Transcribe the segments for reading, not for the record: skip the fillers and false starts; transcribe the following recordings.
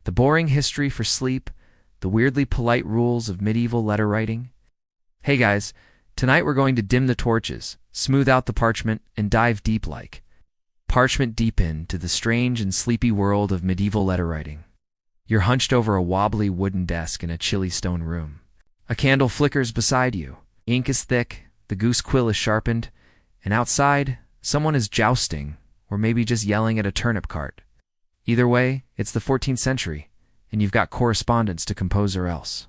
The boring history for sleep, the weirdly polite rules of medieval letter writing. Hey guys, tonight we're going to dim the torches, smooth out the parchment, and dive deep like parchment deep into the strange and sleepy world of medieval letter writing. You're hunched over a wobbly wooden desk in a chilly stone room. A candle flickers beside you. Ink is thick, the goose quill is sharpened, and outside, someone is jousting, or maybe just yelling at a turnip cart. Either way, it's the 14th century, and you've got correspondence to compose or else.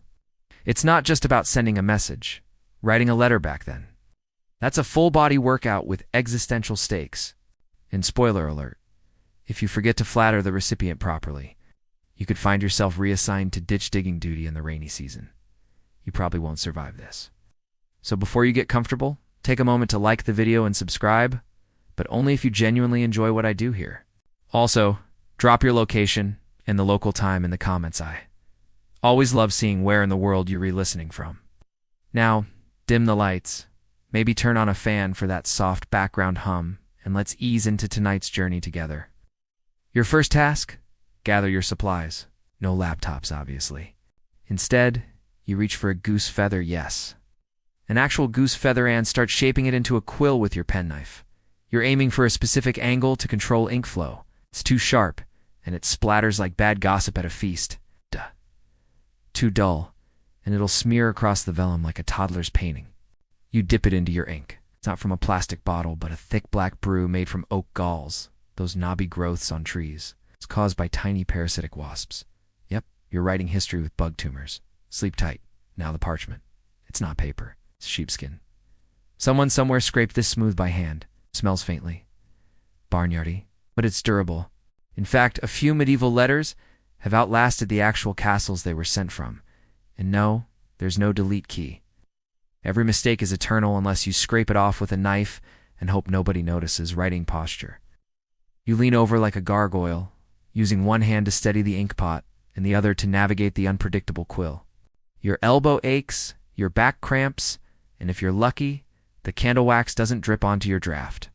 It's not just about sending a message, writing a letter back then. That's a full-body workout with existential stakes. And spoiler alert, if you forget to flatter the recipient properly, you could find yourself reassigned to ditch digging duty in the rainy season. You probably won't survive this. So before you get comfortable, take a moment to like the video and subscribe, but only if you genuinely enjoy what I do here. Also, drop your location and the local time in the comments. I always love seeing where in the world you're re-listening from. Now, dim the lights, maybe turn on a fan for that soft background hum, and let's ease into tonight's journey together. Your first task? Gather your supplies. No laptops, obviously. Instead, you reach for a goose feather, yes. An actual goose feather, and start shaping it into a quill with your penknife. You're aiming for a specific angle to control ink flow. It's too sharp, and it splatters like bad gossip at a feast. Duh. Too dull, and it'll smear across the vellum like a toddler's painting. You dip it into your ink. It's not from a plastic bottle, but a thick black brew made from oak galls, those knobby growths on trees. It's caused by tiny parasitic wasps. Yep, you're writing history with bug tumors. Sleep tight. Now the parchment. It's not paper. It's sheepskin. Someone somewhere scraped this smooth by hand. Smells faintly barnyardy, but it's durable. In fact, a few medieval letters have outlasted the actual castles they were sent from. And no, there's no delete key. Every mistake is eternal unless you scrape it off with a knife and hope nobody notices. Writing posture. You lean over like a gargoyle, using one hand to steady the ink pot and the other to navigate the unpredictable quill. Your elbow aches, your back cramps, and if you're lucky, the candle wax doesn't drip onto your draft.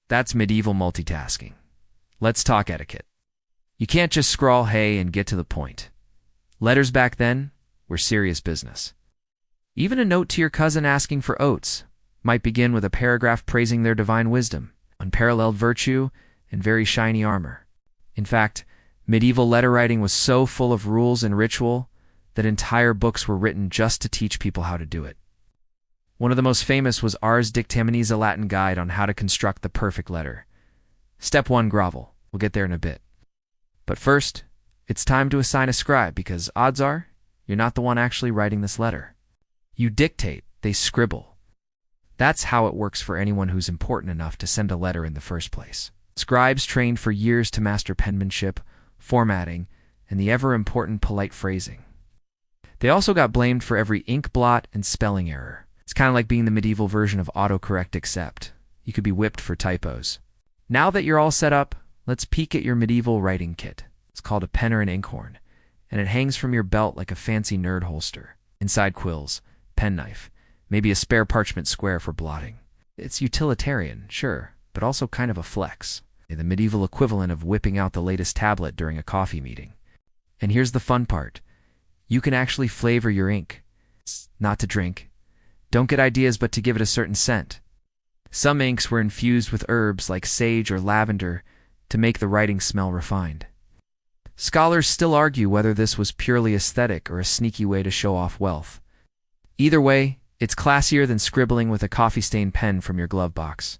That's medieval multitasking. Let's talk etiquette. You can't just scrawl hey and get to the point. Letters back then were serious business. Even a note to your cousin asking for oats might begin with a paragraph praising their divine wisdom, unparalleled virtue, and very shiny armor. In fact, medieval letter writing was so full of rules and ritual that entire books were written just to teach people how to do it. One of the most famous was Ars Dictaminis, a Latin guide on how to construct the perfect letter. Step 1, grovel. We'll get there in a bit. But first, it's time to assign a scribe, because odds are, you're not the one actually writing this letter. You dictate, they scribble. That's how it works for anyone who's important enough to send a letter in the first place. Scribes trained for years to master penmanship, formatting, and the ever-important polite phrasing. They also got blamed for every ink blot and spelling error. It's kind of like being the medieval version of autocorrect, except you could be whipped for typos. Now that you're all set up, let's peek at your medieval writing kit. It's called a pen or an inkhorn, and it hangs from your belt like a fancy nerd holster. Inside quills, penknife, maybe a spare parchment square for blotting. It's utilitarian, sure, but also kind of a flex. The medieval equivalent of whipping out the latest tablet during a coffee meeting. And here's the fun part. You can actually flavor your ink. It's not to drink. Don't get ideas, but to give it a certain scent. Some inks were infused with herbs like sage or lavender to make the writing smell refined. Scholars still argue whether this was purely aesthetic or a sneaky way to show off wealth. Either way, it's classier than scribbling with a coffee-stained pen from your glove box.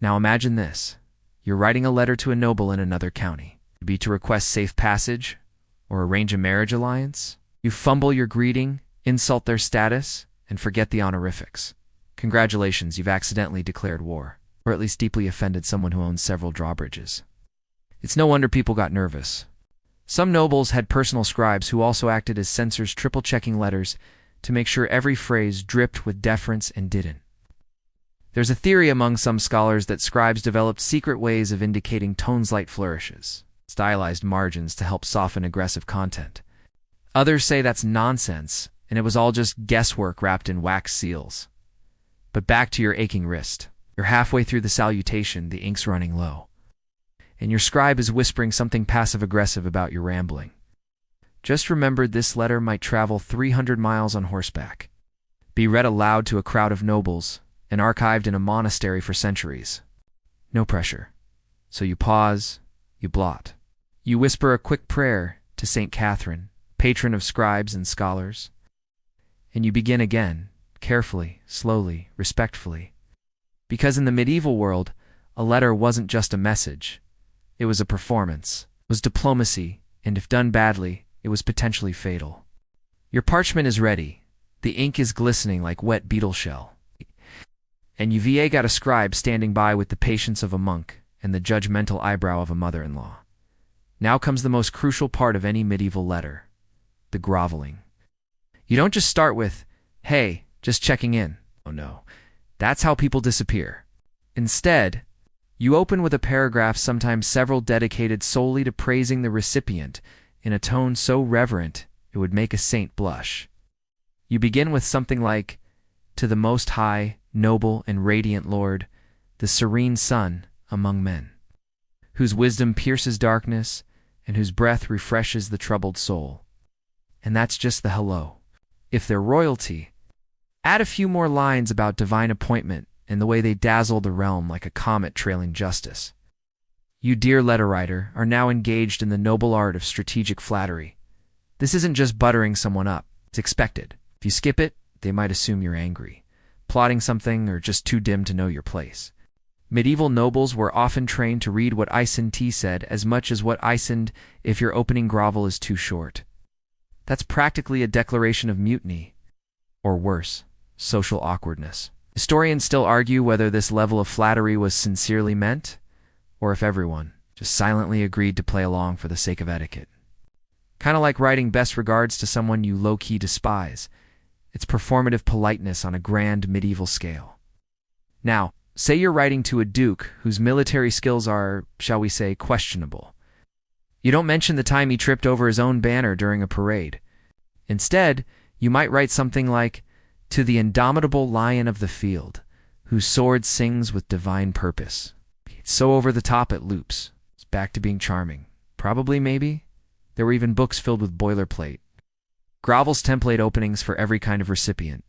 Now imagine this. You're writing a letter to a noble in another county. Be to request safe passage or arrange a marriage alliance. You fumble your greeting, insult their status, and forget the honorifics. Congratulations, you've accidentally declared war, or at least deeply offended someone who owns several drawbridges. It's no wonder people got nervous. Some nobles had personal scribes who also acted as censors, triple-checking letters to make sure every phrase dripped with deference and didn't. There's a theory among some scholars that scribes developed secret ways of indicating tone's light flourishes, stylized margins to help soften aggressive content. Others say that's nonsense, and it was all just guesswork wrapped in wax seals. But back to your aching wrist. You're halfway through the salutation, the ink's running low. And your scribe is whispering something passive-aggressive about your rambling. just remembered this letter might travel 300 miles on horseback, be read aloud to a crowd of nobles, and archived in a monastery for centuries. No pressure. So you pause, you blot. You whisper a quick prayer to St. Catherine, patron of scribes and scholars. And you begin again, carefully, slowly, respectfully. Because in the medieval world, a letter wasn't just a message. It was a performance. It was diplomacy, and if done badly, it was potentially fatal. Your parchment is ready. The ink is glistening like wet beetle shell. And you've got a scribe standing by with the patience of a monk and the judgmental eyebrow of a mother-in-law. Now comes the most crucial part of any medieval letter, the groveling. You don't just start with, "Hey, just checking in." Oh no, that's how people disappear. Instead, you open with a paragraph, sometimes several, dedicated solely to praising the recipient in a tone so reverent it would make a saint blush. You begin with something like, "To the Most High, noble and radiant Lord, the serene Sun among men, whose wisdom pierces darkness and whose breath refreshes the troubled soul." And that's just the hello. If they're royalty, add a few more lines about divine appointment and the way they dazzle the realm like a comet trailing justice. You, dear letter writer, are now engaged in the noble art of strategic flattery. This isn't just buttering someone up. It's expected. If you skip it, they might assume you're angry, plotting something, or just too dim to know your place. Medieval nobles were often trained to read what Icend said as much as what Icend if your opening grovel is too short. That's practically a declaration of mutiny, or worse, social awkwardness. Historians still argue whether this level of flattery was sincerely meant, or if everyone just silently agreed to play along for the sake of etiquette. Kind of like writing best regards to someone you low-key despise. It's performative politeness on a grand medieval scale. Now, say you're writing to a duke whose military skills are, shall we say, questionable. You don't mention the time he tripped over his own banner during a parade. Instead, you might write something like, "To the indomitable lion of the field, whose sword sings with divine purpose." It's so over the top it loops. It's back to being charming. Probably, maybe. There were even books filled with boilerplate. Grovel's template openings for every kind of recipient.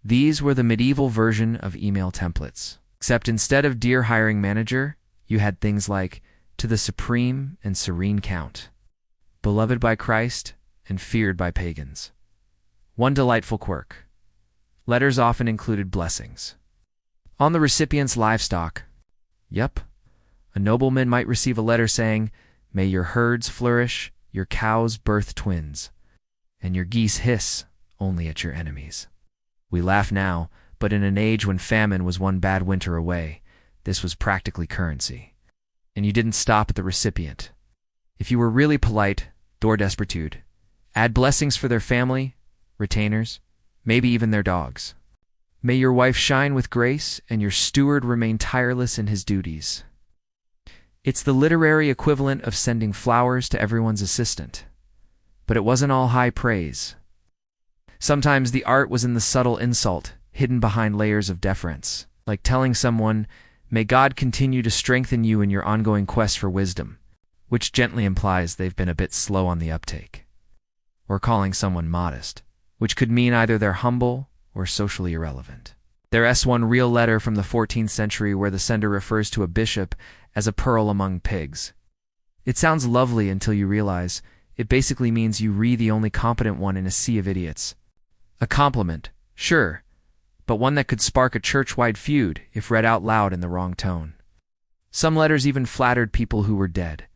These were the medieval version of email templates. Except instead of "Dear Hiring Manager," you had things like, "To the Supreme and Serene Count, beloved by Christ and feared by pagans." One delightful quirk. Letters often included blessings on the recipient's livestock. Yep, a nobleman might receive a letter saying, "May your herds flourish, your cows birth twins, and your geese hiss only at your enemies." We laugh now, but in an age when famine was one bad winter away, this was practically currency. And you didn't stop at the recipient. If you were really polite, door desperitude, add blessings for their family, retainers, maybe even their dogs. "May your wife shine with grace and your steward remain tireless in his duties." It's the literary equivalent of sending flowers to everyone's assistant. But it wasn't all high praise. Sometimes the art was in the subtle insult, hidden behind layers of deference, like telling someone, "May God continue to strengthen you in your ongoing quest for wisdom," which gently implies they've been a bit slow on the uptake. Or calling someone modest, which could mean either they're humble or socially irrelevant. There's one real letter from the 14th century where the sender refers to a bishop as a pearl among pigs. It sounds lovely until you realize it basically means you re the only competent one in a sea of idiots. A compliment, sure, but one that could spark a church-wide feud if read out loud in the wrong tone. Some letters even flattered people who were dead.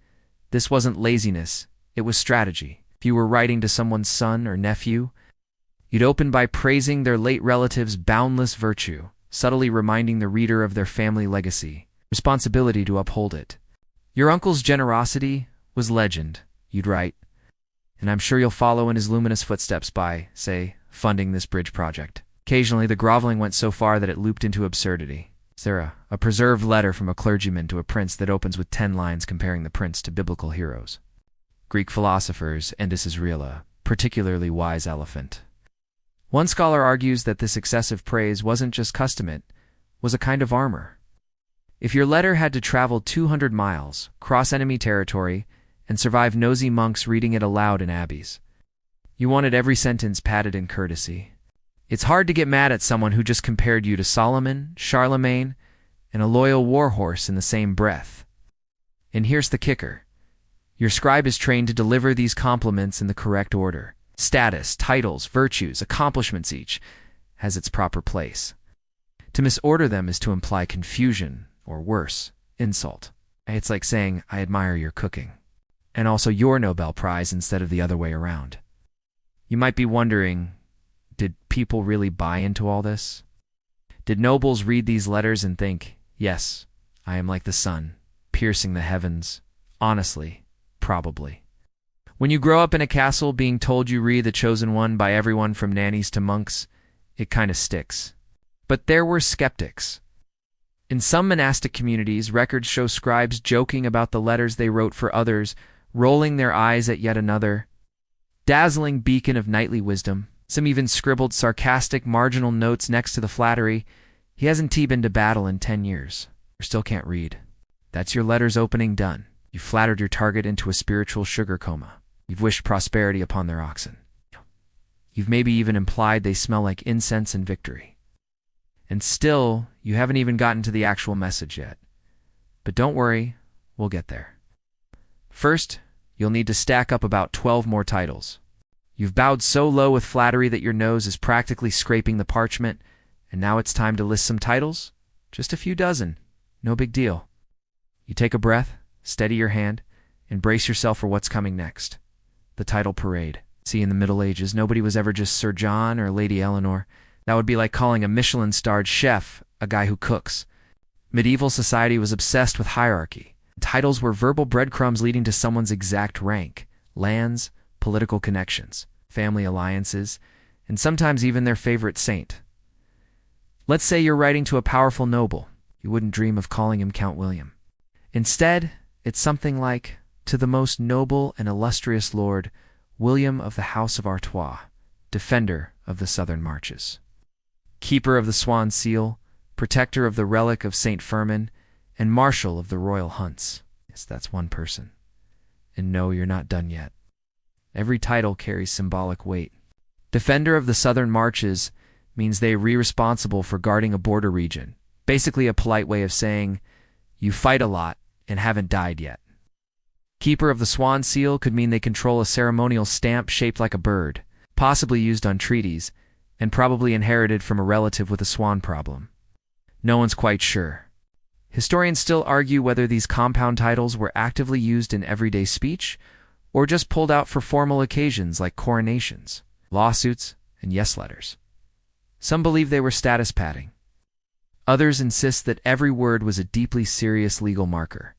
This wasn't laziness, it was strategy. If you were writing to someone's son or nephew, you'd open by praising their late relative's boundless virtue, subtly reminding the reader of their family legacy, responsibility to uphold it. "Your uncle's generosity was legend," you'd write, "and I'm sure you'll follow in his luminous footsteps by, say, funding this bridge project." Occasionally, the groveling went so far that it looped into absurdity. Is there a preserved letter from a clergyman to a prince that opens with 10 lines comparing the prince to biblical heroes? Greek philosophers, Endus Israel, a particularly wise elephant. One scholar argues that this excessive praise wasn't just custom, it was a kind of armor. If your letter had to travel 200 miles, cross enemy territory, and survive nosy monks reading it aloud in abbeys, You wanted every sentence padded in courtesy. It's hard to get mad at someone who just compared you to Solomon, Charlemagne, and a loyal warhorse in the same breath. And here's the kicker. Your scribe is trained to deliver these compliments in the correct order. Status, titles, virtues, accomplishments each has its proper place. To misorder them is to imply confusion, or worse, insult. It's like saying, I admire your cooking, and also your Nobel Prize instead of the other way around. You might be wondering, did people really buy into all this? Did nobles read these letters and think, yes, I am like the sun, piercing the heavens? Honestly, probably. When you grow up in a castle being told you read The Chosen One by everyone from nannies to monks, it kind of sticks. But there were skeptics. In some monastic communities, records show scribes joking about the letters they wrote for others, rolling their eyes at yet another dazzling beacon of knightly wisdom. Some even scribbled sarcastic marginal notes next to the flattery. He hasn't been to battle in 10 years, or still can't read. That's your letter's opening done. You've flattered your target into a spiritual sugar coma. You've wished prosperity upon their oxen. You've maybe even implied they smell like incense and victory. And still, you haven't even gotten to the actual message yet. But don't worry, we'll get there. First, you'll need to stack up about 12 more titles. You've bowed so low with flattery that your nose is practically scraping the parchment, and now it's time to list some titles? Just a few dozen. No big deal. You take a breath, steady your hand, and brace yourself for what's coming next. The title parade. See, in the Middle Ages, nobody was ever just Sir John or Lady Eleanor. That would be like calling a Michelin-starred chef a guy who cooks. Medieval society was obsessed with hierarchy. Titles were verbal breadcrumbs leading to someone's exact rank, lands, political connections, family alliances, and sometimes even their favorite saint. Let's say you're writing to a powerful noble. You wouldn't dream of calling him Count William. Instead, it's something like, to the most noble and illustrious Lord, William of the House of Artois, defender of the southern marches, keeper of the swan seal, protector of the relic of St. Firmin, and marshal of the royal hunts. Yes, that's one person. And no, you're not done yet. Every title carries symbolic weight. Defender of the southern marches means they are responsible for guarding a border region, basically a polite way of saying, you fight a lot and haven't died yet. Keeper of the swan seal could mean they control a ceremonial stamp shaped like a bird, possibly used on treaties, and probably inherited from a relative with a swan problem. No one's quite sure. Historians still argue whether these compound titles were actively used in everyday speech or just pulled out for formal occasions like coronations, lawsuits, and yes letters. Some believe they were status padding. Others insist that every word was a deeply serious legal marker.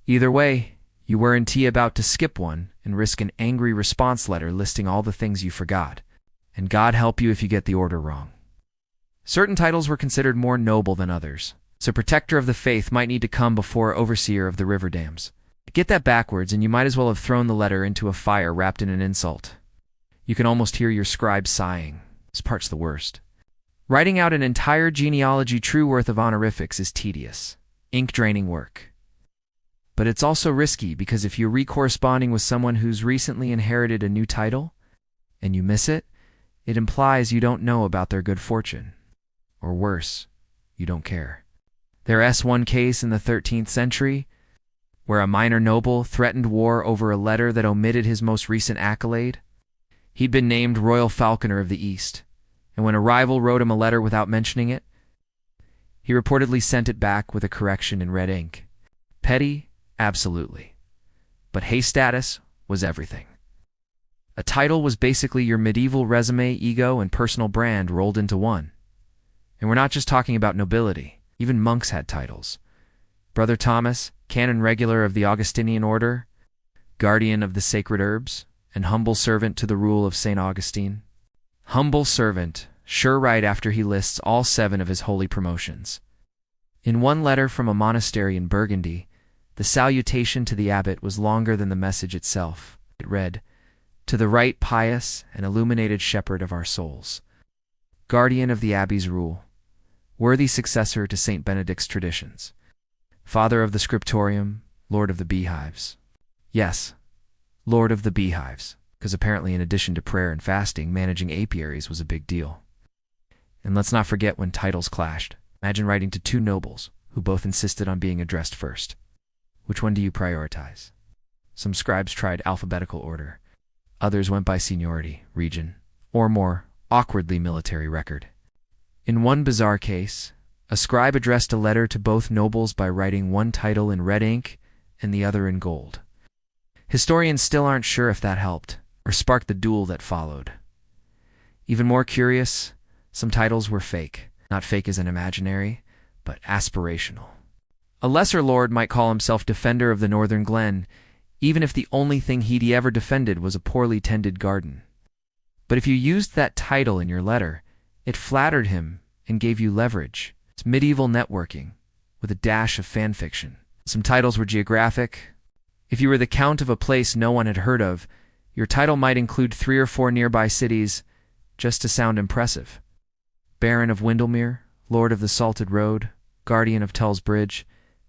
Either way, you weren't about to skip one and risk an angry response letter listing all the things you forgot. And God help you if you get the order wrong. Certain titles were considered more noble than others, so protector of the faith might need to come before overseer of the river dams. Get that backwards and you might as well have thrown the letter into a fire wrapped in an insult. You can almost hear your scribe sighing. This part's the worst. Writing out an entire genealogy true worth of honorifics is tedious, ink-draining work. But it's also risky because if you're re-corresponding with someone who's recently inherited a new title, and you miss it, it implies you don't know about their good fortune. Or worse, you don't care. There's one case in the 13th century where a minor noble threatened war over a letter that omitted his most recent accolade. He'd been named Royal Falconer of the East, and when a rival wrote him a letter without mentioning it, he reportedly sent it back with a correction in red ink. Petty? Absolutely. But hey, status was everything. A title was basically your medieval resume, ego, and personal brand rolled into one. And we're not just talking about nobility. Even monks had titles. Brother Thomas, canon regular of the Augustinian order, guardian of the sacred herbs, and humble servant to the rule of St. Augustine. Humble servant, sure right after he lists all 7 of his holy promotions. In one letter from a monastery in Burgundy, the salutation to the abbot was longer than the message itself. It read, "To the right pious and illuminated shepherd of our souls, guardian of the abbey's rule, worthy successor to St. Benedict's traditions, father of the scriptorium, lord of the beehives." Yes, lord of the beehives, because because apparently in addition to prayer and fasting, managing apiaries was a big deal. And let's not forget when titles clashed. Imagine writing to two nobles who both insisted on being addressed first. Which one do you prioritize? Some scribes tried alphabetical order. Others went by seniority, region, or more awkwardly military record. In one bizarre case, a scribe addressed a letter to both nobles by writing one title in red ink and the other in gold. Historians still aren't sure if that helped or sparked the duel that followed. Even more curious, some titles were fake. Not fake as an imaginary, but aspirational. A lesser lord might call himself Defender of the Northern Glen, even if the only thing he'd ever defended was a poorly tended garden. But if you used that title in your letter, it flattered him and gave you leverage. It's medieval networking, with a dash of fan fiction. Some titles were geographic. If you were the count of a place no one had heard of, your title might include 3 or 4 nearby cities, just to sound impressive. Baron of Windermere, Lord of the Salted Road, Guardian of Tull's Bridge,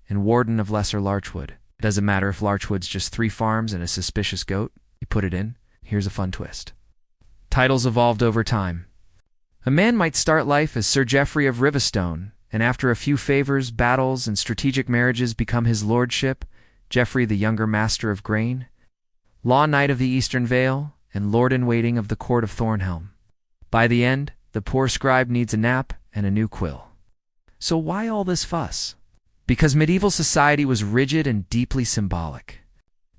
and Warden of Lesser Larchwood. It doesn't matter if Larchwood's just 3 farms and a suspicious goat. You put it in. Here's a fun twist. Titles evolved over time. A man might start life as Sir Geoffrey of Rivestone, and after a few favors, battles, and strategic marriages become his lordship, Geoffrey the Younger Master of Grain, Law Knight of the Eastern Vale, and Lord-in-Waiting of the Court of Thornhelm. By the end, the poor scribe needs a nap and a new quill. So why all this fuss? Because medieval society was rigid and deeply symbolic.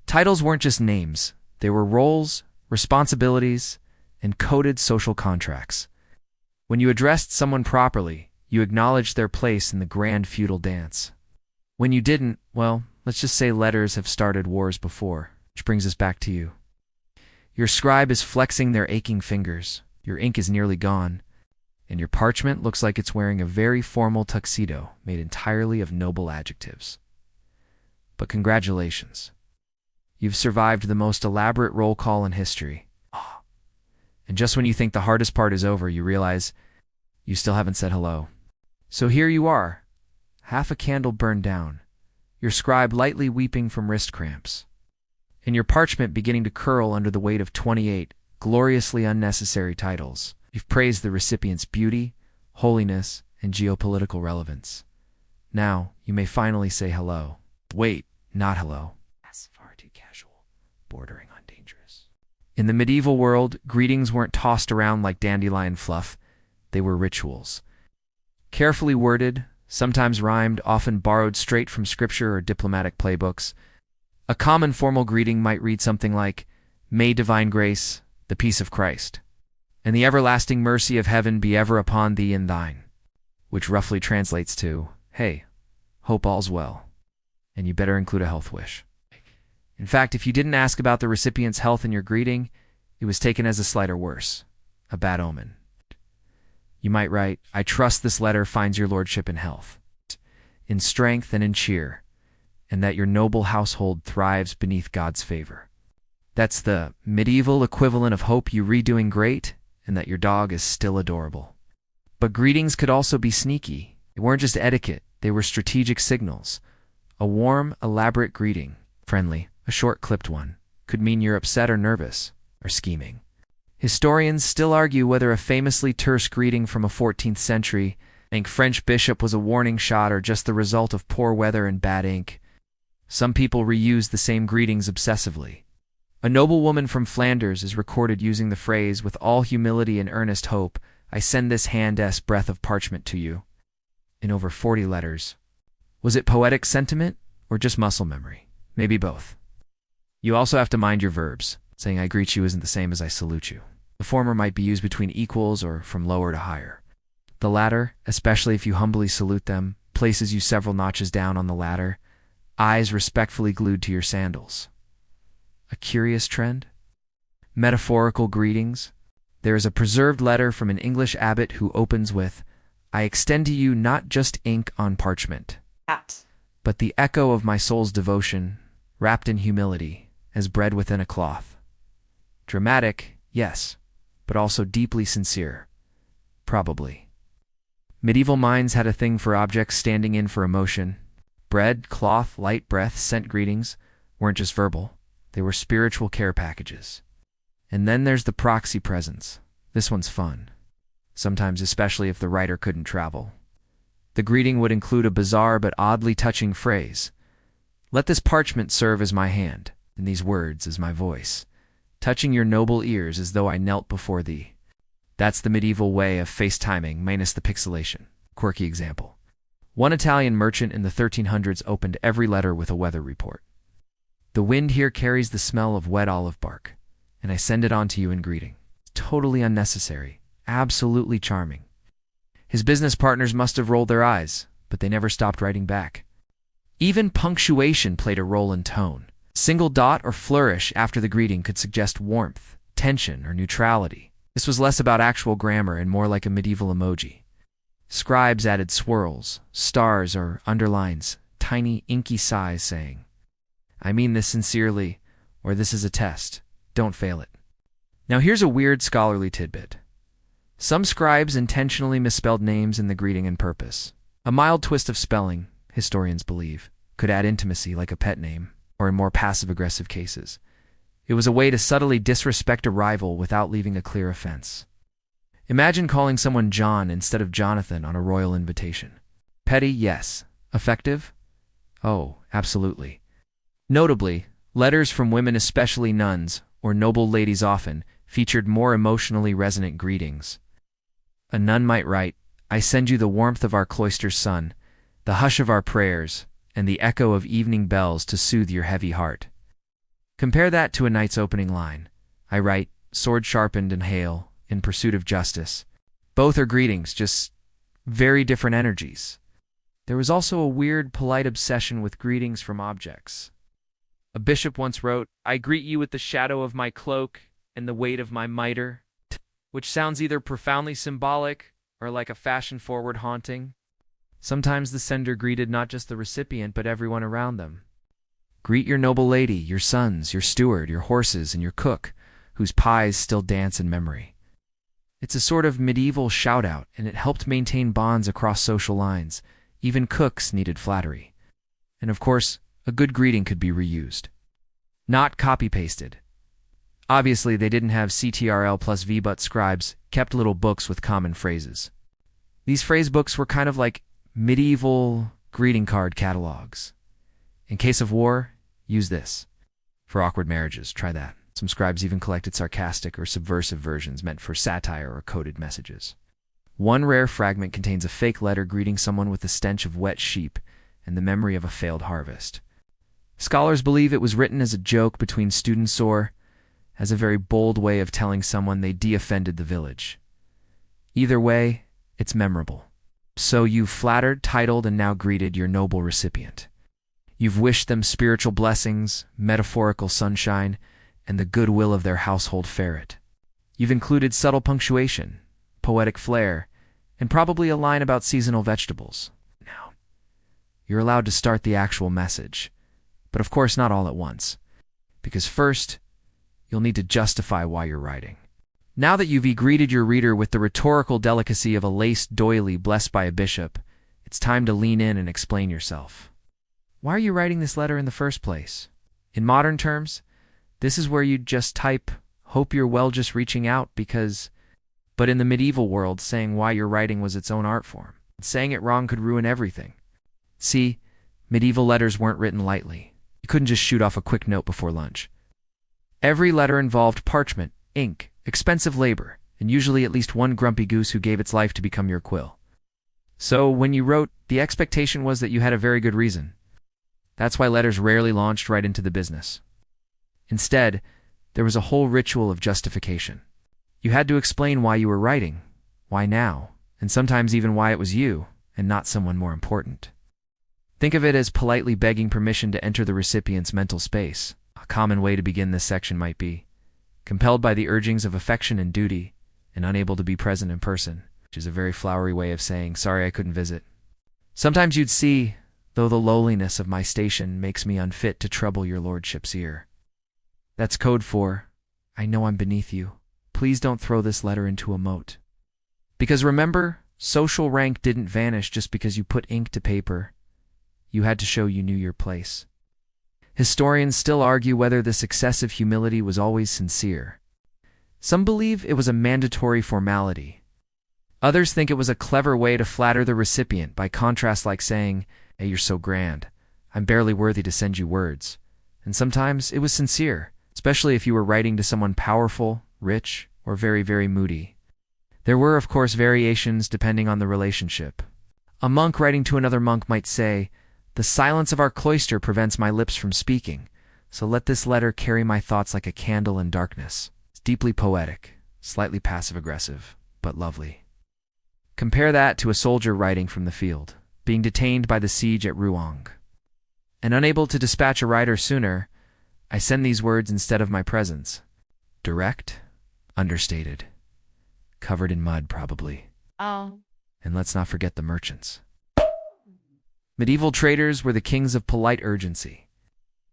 Titles weren't just names. They were roles, responsibilities, and coded social contracts. When you addressed someone properly, you acknowledged their place in the grand feudal dance. When you didn't, well, let's just say letters have started wars before, which brings us back to you. Your scribe is flexing their aching fingers. Your ink is nearly gone, and your parchment looks like it's wearing a very formal tuxedo made entirely of noble adjectives. But congratulations. You've survived the most elaborate roll call in history. And just when you think the hardest part is over, you realize you still haven't said hello. So here you are, half a candle burned down, your scribe lightly weeping from wrist cramps, and your parchment beginning to curl under the weight of 28 gloriously unnecessary titles. You've praised the recipient's beauty, holiness, and geopolitical relevance. Now, you may finally say hello. Wait, not hello. That's far too casual, bordering on dangerous. In the medieval world, greetings weren't tossed around like dandelion fluff. They were rituals. Carefully worded, sometimes rhymed, often borrowed straight from scripture or diplomatic playbooks. A common formal greeting might read something like, "May divine grace, the peace of Christ, and the everlasting mercy of heaven be ever upon thee and thine," which roughly translates to, "Hey, hope all's well, and you better include a health wish." In fact, if you didn't ask about the recipient's health in your greeting, it was taken as a slight or worse, a bad omen. You might write, "I trust this letter finds your lordship in health, in strength and in cheer, and that your noble household thrives beneath God's favor." That's the medieval equivalent of hope you redoing great and that your dog is still adorable. But greetings could also be sneaky. They weren't just etiquette, they were strategic signals. A warm, elaborate greeting, friendly, a short clipped one, could mean you're upset or nervous, or scheming. Historians still argue whether a famously terse greeting from a 14th century French bishop was a warning shot or just the result of poor weather and bad ink. Some people reuse the same greetings obsessively. A noblewoman from Flanders is recorded using the phrase, "With all humility and earnest hope, I send this hand-s breath of parchment to you," in over 40 letters. Was it poetic sentiment or just muscle memory? Maybe both. You also have to mind your verbs. Saying "I greet you" isn't the same as "I salute you." The former might be used between equals or from lower to higher. The latter, especially if you humbly salute them, places you several notches down on the ladder, eyes respectfully glued to your sandals. A curious trend? Metaphorical greetings. There is a preserved letter from an English abbot who opens with, "I extend to you not just ink on parchment, but the echo of my soul's devotion, wrapped in humility, as bread within a cloth." Dramatic, yes, but also deeply sincere. Probably. Medieval minds had a thing for objects standing in for emotion. Bread, cloth, light breath, scent greetings weren't just verbal. They were spiritual care packages. And then there's the proxy presents. This one's fun, sometimes especially if the writer couldn't travel. The greeting would include a bizarre but oddly touching phrase. Let this parchment serve as my hand, and these words as my voice, touching your noble ears as though I knelt before thee. That's the medieval way of FaceTiming minus the pixelation. Quirky example. One Italian merchant in the 1300s opened every letter with a weather report. The wind here carries the smell of wet olive bark, and I send it on to you in greeting. Totally unnecessary, absolutely charming. His business partners must have rolled their eyes, but they never stopped writing back. Even punctuation played a role in tone. Single dot or flourish after the greeting could suggest warmth, tension, or neutrality. This was less about actual grammar and more like a medieval emoji. Scribes added swirls, stars, or underlines, tiny inky sighs saying, I mean this sincerely, or this is a test. Don't fail it. Now here's a weird scholarly tidbit. Some scribes intentionally misspelled names in the greeting and purpose. A mild twist of spelling, historians believe, could add intimacy like a pet name, or in more passive-aggressive cases. It was a way to subtly disrespect a rival without leaving a clear offense. Imagine calling someone John instead of Jonathan on a royal invitation. Petty, yes. Effective? Oh, absolutely. Notably, letters from women, especially nuns, or noble ladies often, featured more emotionally resonant greetings. A nun might write, I send you the warmth of our cloister's sun, the hush of our prayers, and the echo of evening bells to soothe your heavy heart. Compare that to a knight's opening line. I write, sword sharpened and hail, in pursuit of justice. Both are greetings, just very different energies. There was also a weird, polite obsession with greetings from objects. A bishop once wrote, I greet you with the shadow of my cloak and the weight of my mitre, which sounds either profoundly symbolic or like a fashion-forward haunting. Sometimes the sender greeted not just the recipient but everyone around them. Greet your noble lady, your sons, your steward, your horses, and your cook, whose pies still dance in memory. It's a sort of medieval shout-out, and it helped maintain bonds across social lines. Even cooks needed flattery. And of course, a good greeting could be reused. Not copy-pasted. Obviously, they didn't have CTRL plus V, but scribes kept little books with common phrases. These phrase books were kind of like medieval greeting card catalogs. In case of war, use this. For awkward marriages, try that. Some scribes even collected sarcastic or subversive versions meant for satire or coded messages. One rare fragment contains a fake letter greeting someone with the stench of wet sheep and the memory of a failed harvest. Scholars believe it was written as a joke between students or as a very bold way of telling someone they de-offended the village. Either way, it's memorable. So you've flattered, titled, and now greeted your noble recipient. You've wished them spiritual blessings, metaphorical sunshine, and the goodwill of their household ferret. You've included subtle punctuation, poetic flair, and probably a line about seasonal vegetables. Now, you're allowed to start the actual message, but of course not all at once, because first, you'll need to justify why you're writing. Now that you've greeted your reader with the rhetorical delicacy of a laced doily blessed by a bishop, it's time to lean in and explain yourself. Why are you writing this letter in the first place? In modern terms, this is where you'd just type, hope you're well, just reaching out because... But in the medieval world, saying why you're writing was its own art form. Saying it wrong could ruin everything. See, medieval letters weren't written lightly. You couldn't just shoot off a quick note before lunch. Every letter involved parchment, ink, expensive labor, and usually at least one grumpy goose who gave its life to become your quill. So when you wrote, the expectation was that you had a very good reason. That's why letters rarely launched right into the business. Instead, there was a whole ritual of justification. You had to explain why you were writing, why now, and sometimes even why it was you, and not someone more important. Think of it as politely begging permission to enter the recipient's mental space. A common way to begin this section might be, compelled by the urgings of affection and duty, and unable to be present in person, which is a very flowery way of saying, sorry I couldn't visit. Sometimes you'd see, though the lowliness of my station makes me unfit to trouble your lordship's ear. That's code for, I know I'm beneath you. Please don't throw this letter into a moat. Because remember, social rank didn't vanish just because you put ink to paper. You had to show you knew your place. Historians still argue whether this excessive humility was always sincere. Some believe it was a mandatory formality. Others think it was a clever way to flatter the recipient, by contrast, like saying, "Hey, you're so grand. I'm barely worthy to send you words." And sometimes it was sincere, especially if you were writing to someone powerful, rich, or very, very moody. There were, of course, variations depending on the relationship. A monk writing to another monk might say, "The silence of our cloister prevents my lips from speaking, so let this letter carry my thoughts like a candle in darkness." It's deeply poetic, slightly passive-aggressive, but lovely. Compare that to a soldier writing from the field, being detained by the siege at Rouen. And unable to dispatch a rider sooner, I send these words instead of my presence. Direct, understated, covered in mud probably. Oh. And let's not forget the merchants. Medieval traders were the kings of polite urgency.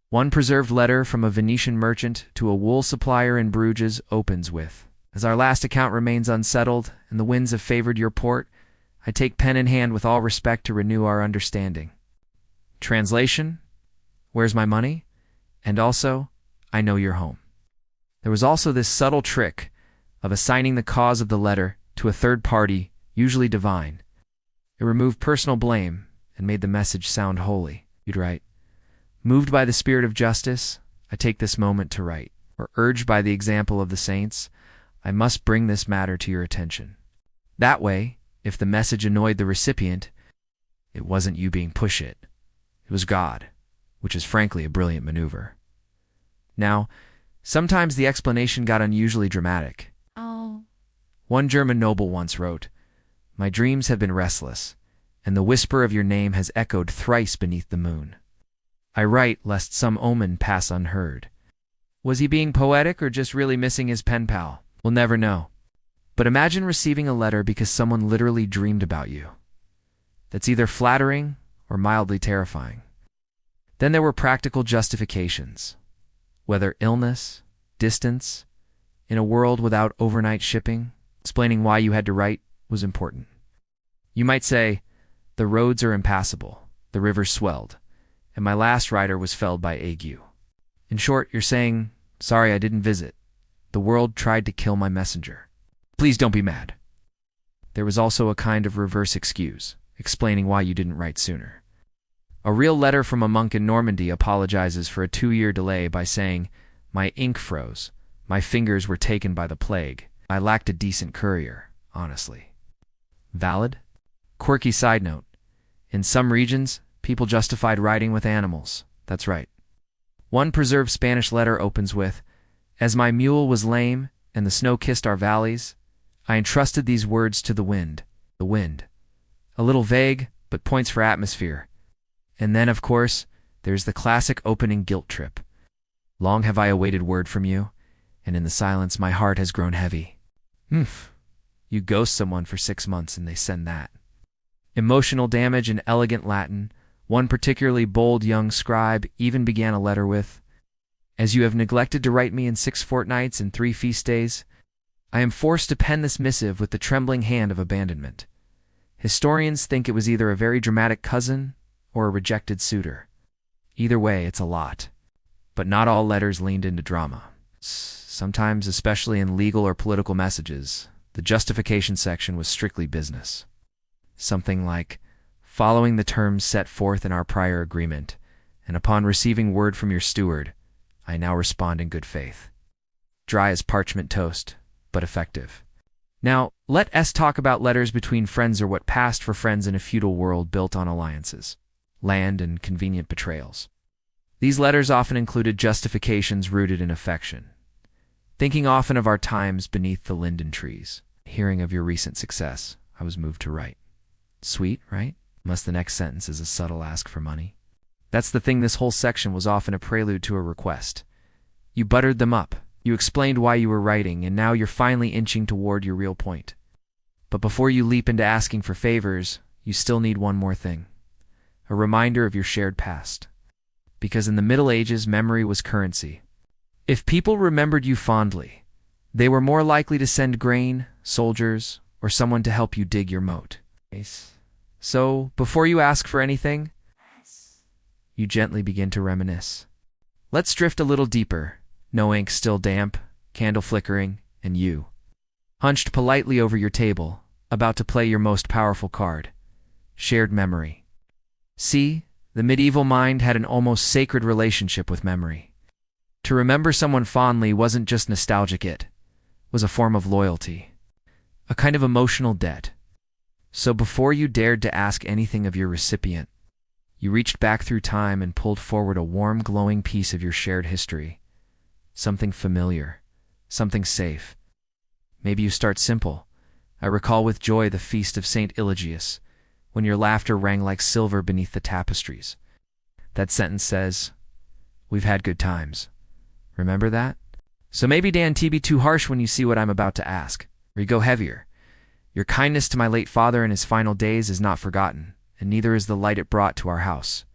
One preserved letter from a Venetian merchant to a wool supplier in Bruges opens with, "As our last account remains unsettled and the winds have favored your port, I take pen in hand with all respect to renew our understanding." Translation: "Where's my money?" And also, "I know you're home." There was also this subtle trick of assigning the cause of the letter to a third party, usually divine. It removed personal blame and made the message sound holy. You'd write, "Moved by the spirit of justice, I take this moment to write," or urged by the example of the saints, "I must bring this matter to your attention." That way, if the message annoyed the recipient, it wasn't you being pushed. It was God, which is frankly a brilliant maneuver. Now, sometimes the explanation got unusually dramatic. Oh. One German noble once wrote, "My dreams have been restless, and the whisper of your name has echoed thrice beneath the moon. I write lest some omen pass unheard." Was he being poetic or just really missing his pen pal? We'll never know. But imagine receiving a letter because someone literally dreamed about you. That's either flattering or mildly terrifying. Then there were practical justifications, whether illness, distance, in a world without overnight shipping, explaining why you had to write was important. You might say, "The roads are impassable, the rivers swelled, and my last rider was felled by ague." In short, you're saying, "Sorry I didn't visit. The world tried to kill my messenger. Please don't be mad." There was also a kind of reverse excuse, explaining why you didn't write sooner. A real letter from a monk in Normandy apologizes for a 2-year delay by saying, "My ink froze. My fingers were taken by the plague. I lacked a decent courier, honestly." Valid? Quirky side note. In some regions, people justified writing with animals. That's right. One preserved Spanish letter opens with, "As my mule was lame and the snow kissed our valleys, I entrusted these words to the wind." The wind. A little vague, but points for atmosphere. And then, of course, there's the classic opening guilt trip. "Long have I awaited word from you, and in the silence my heart has grown heavy." You ghost someone for 6 months and they send that. Emotional damage in elegant Latin. One particularly bold young scribe even began a letter with, "As you have neglected to write me in 6 fortnights and 3 feast days, I am forced to pen this missive with the trembling hand of abandonment." Historians think it was either a very dramatic cousin or a rejected suitor. Either way, it's a lot. But not all letters leaned into drama. Sometimes, especially in legal or political messages, the justification section was strictly business. Something like, "Following the terms set forth in our prior agreement, and upon receiving word from your steward, I now respond in good faith." Dry as parchment toast, but effective. Now, let us talk about letters between friends, or what passed for friends in a feudal world built on alliances, land, and convenient betrayals. These letters often included justifications rooted in affection. Thinking often of our times beneath the linden trees, hearing of your recent success, I was moved to write. Sweet, right? Unless the next sentence is a subtle ask for money. That's the thing, this whole section was often a prelude to a request. You buttered them up, you explained why you were writing, and now you're finally inching toward your real point. But before you leap into asking for favors, you still need one more thing. A reminder of your shared past. Because in the Middle Ages, memory was currency. If people remembered you fondly, they were more likely to send grain, soldiers, or someone to help you dig your moat. So, before you ask for anything, you gently begin to reminisce. Let's drift a little deeper. No ink, still damp, candle flickering, and you, hunched politely over your table, about to play your most powerful card. Shared memory. See, the medieval mind had an almost sacred relationship with memory. To remember someone fondly wasn't just nostalgic, it was a form of loyalty, a kind of emotional debt. So before you dared to ask anything of your recipient, you reached back through time and pulled forward a warm, glowing piece of your shared history. Something familiar, something safe. Maybe you start simple. I recall with joy the feast of St. Eligius, when your laughter rang like silver beneath the tapestries. That sentence says, "We've had good times." Remember that? So maybe Dan T be too harsh when you see what I'm about to ask, or you go heavier. Your kindness to my late father in his final days is not forgotten, and neither is the light it brought to our house.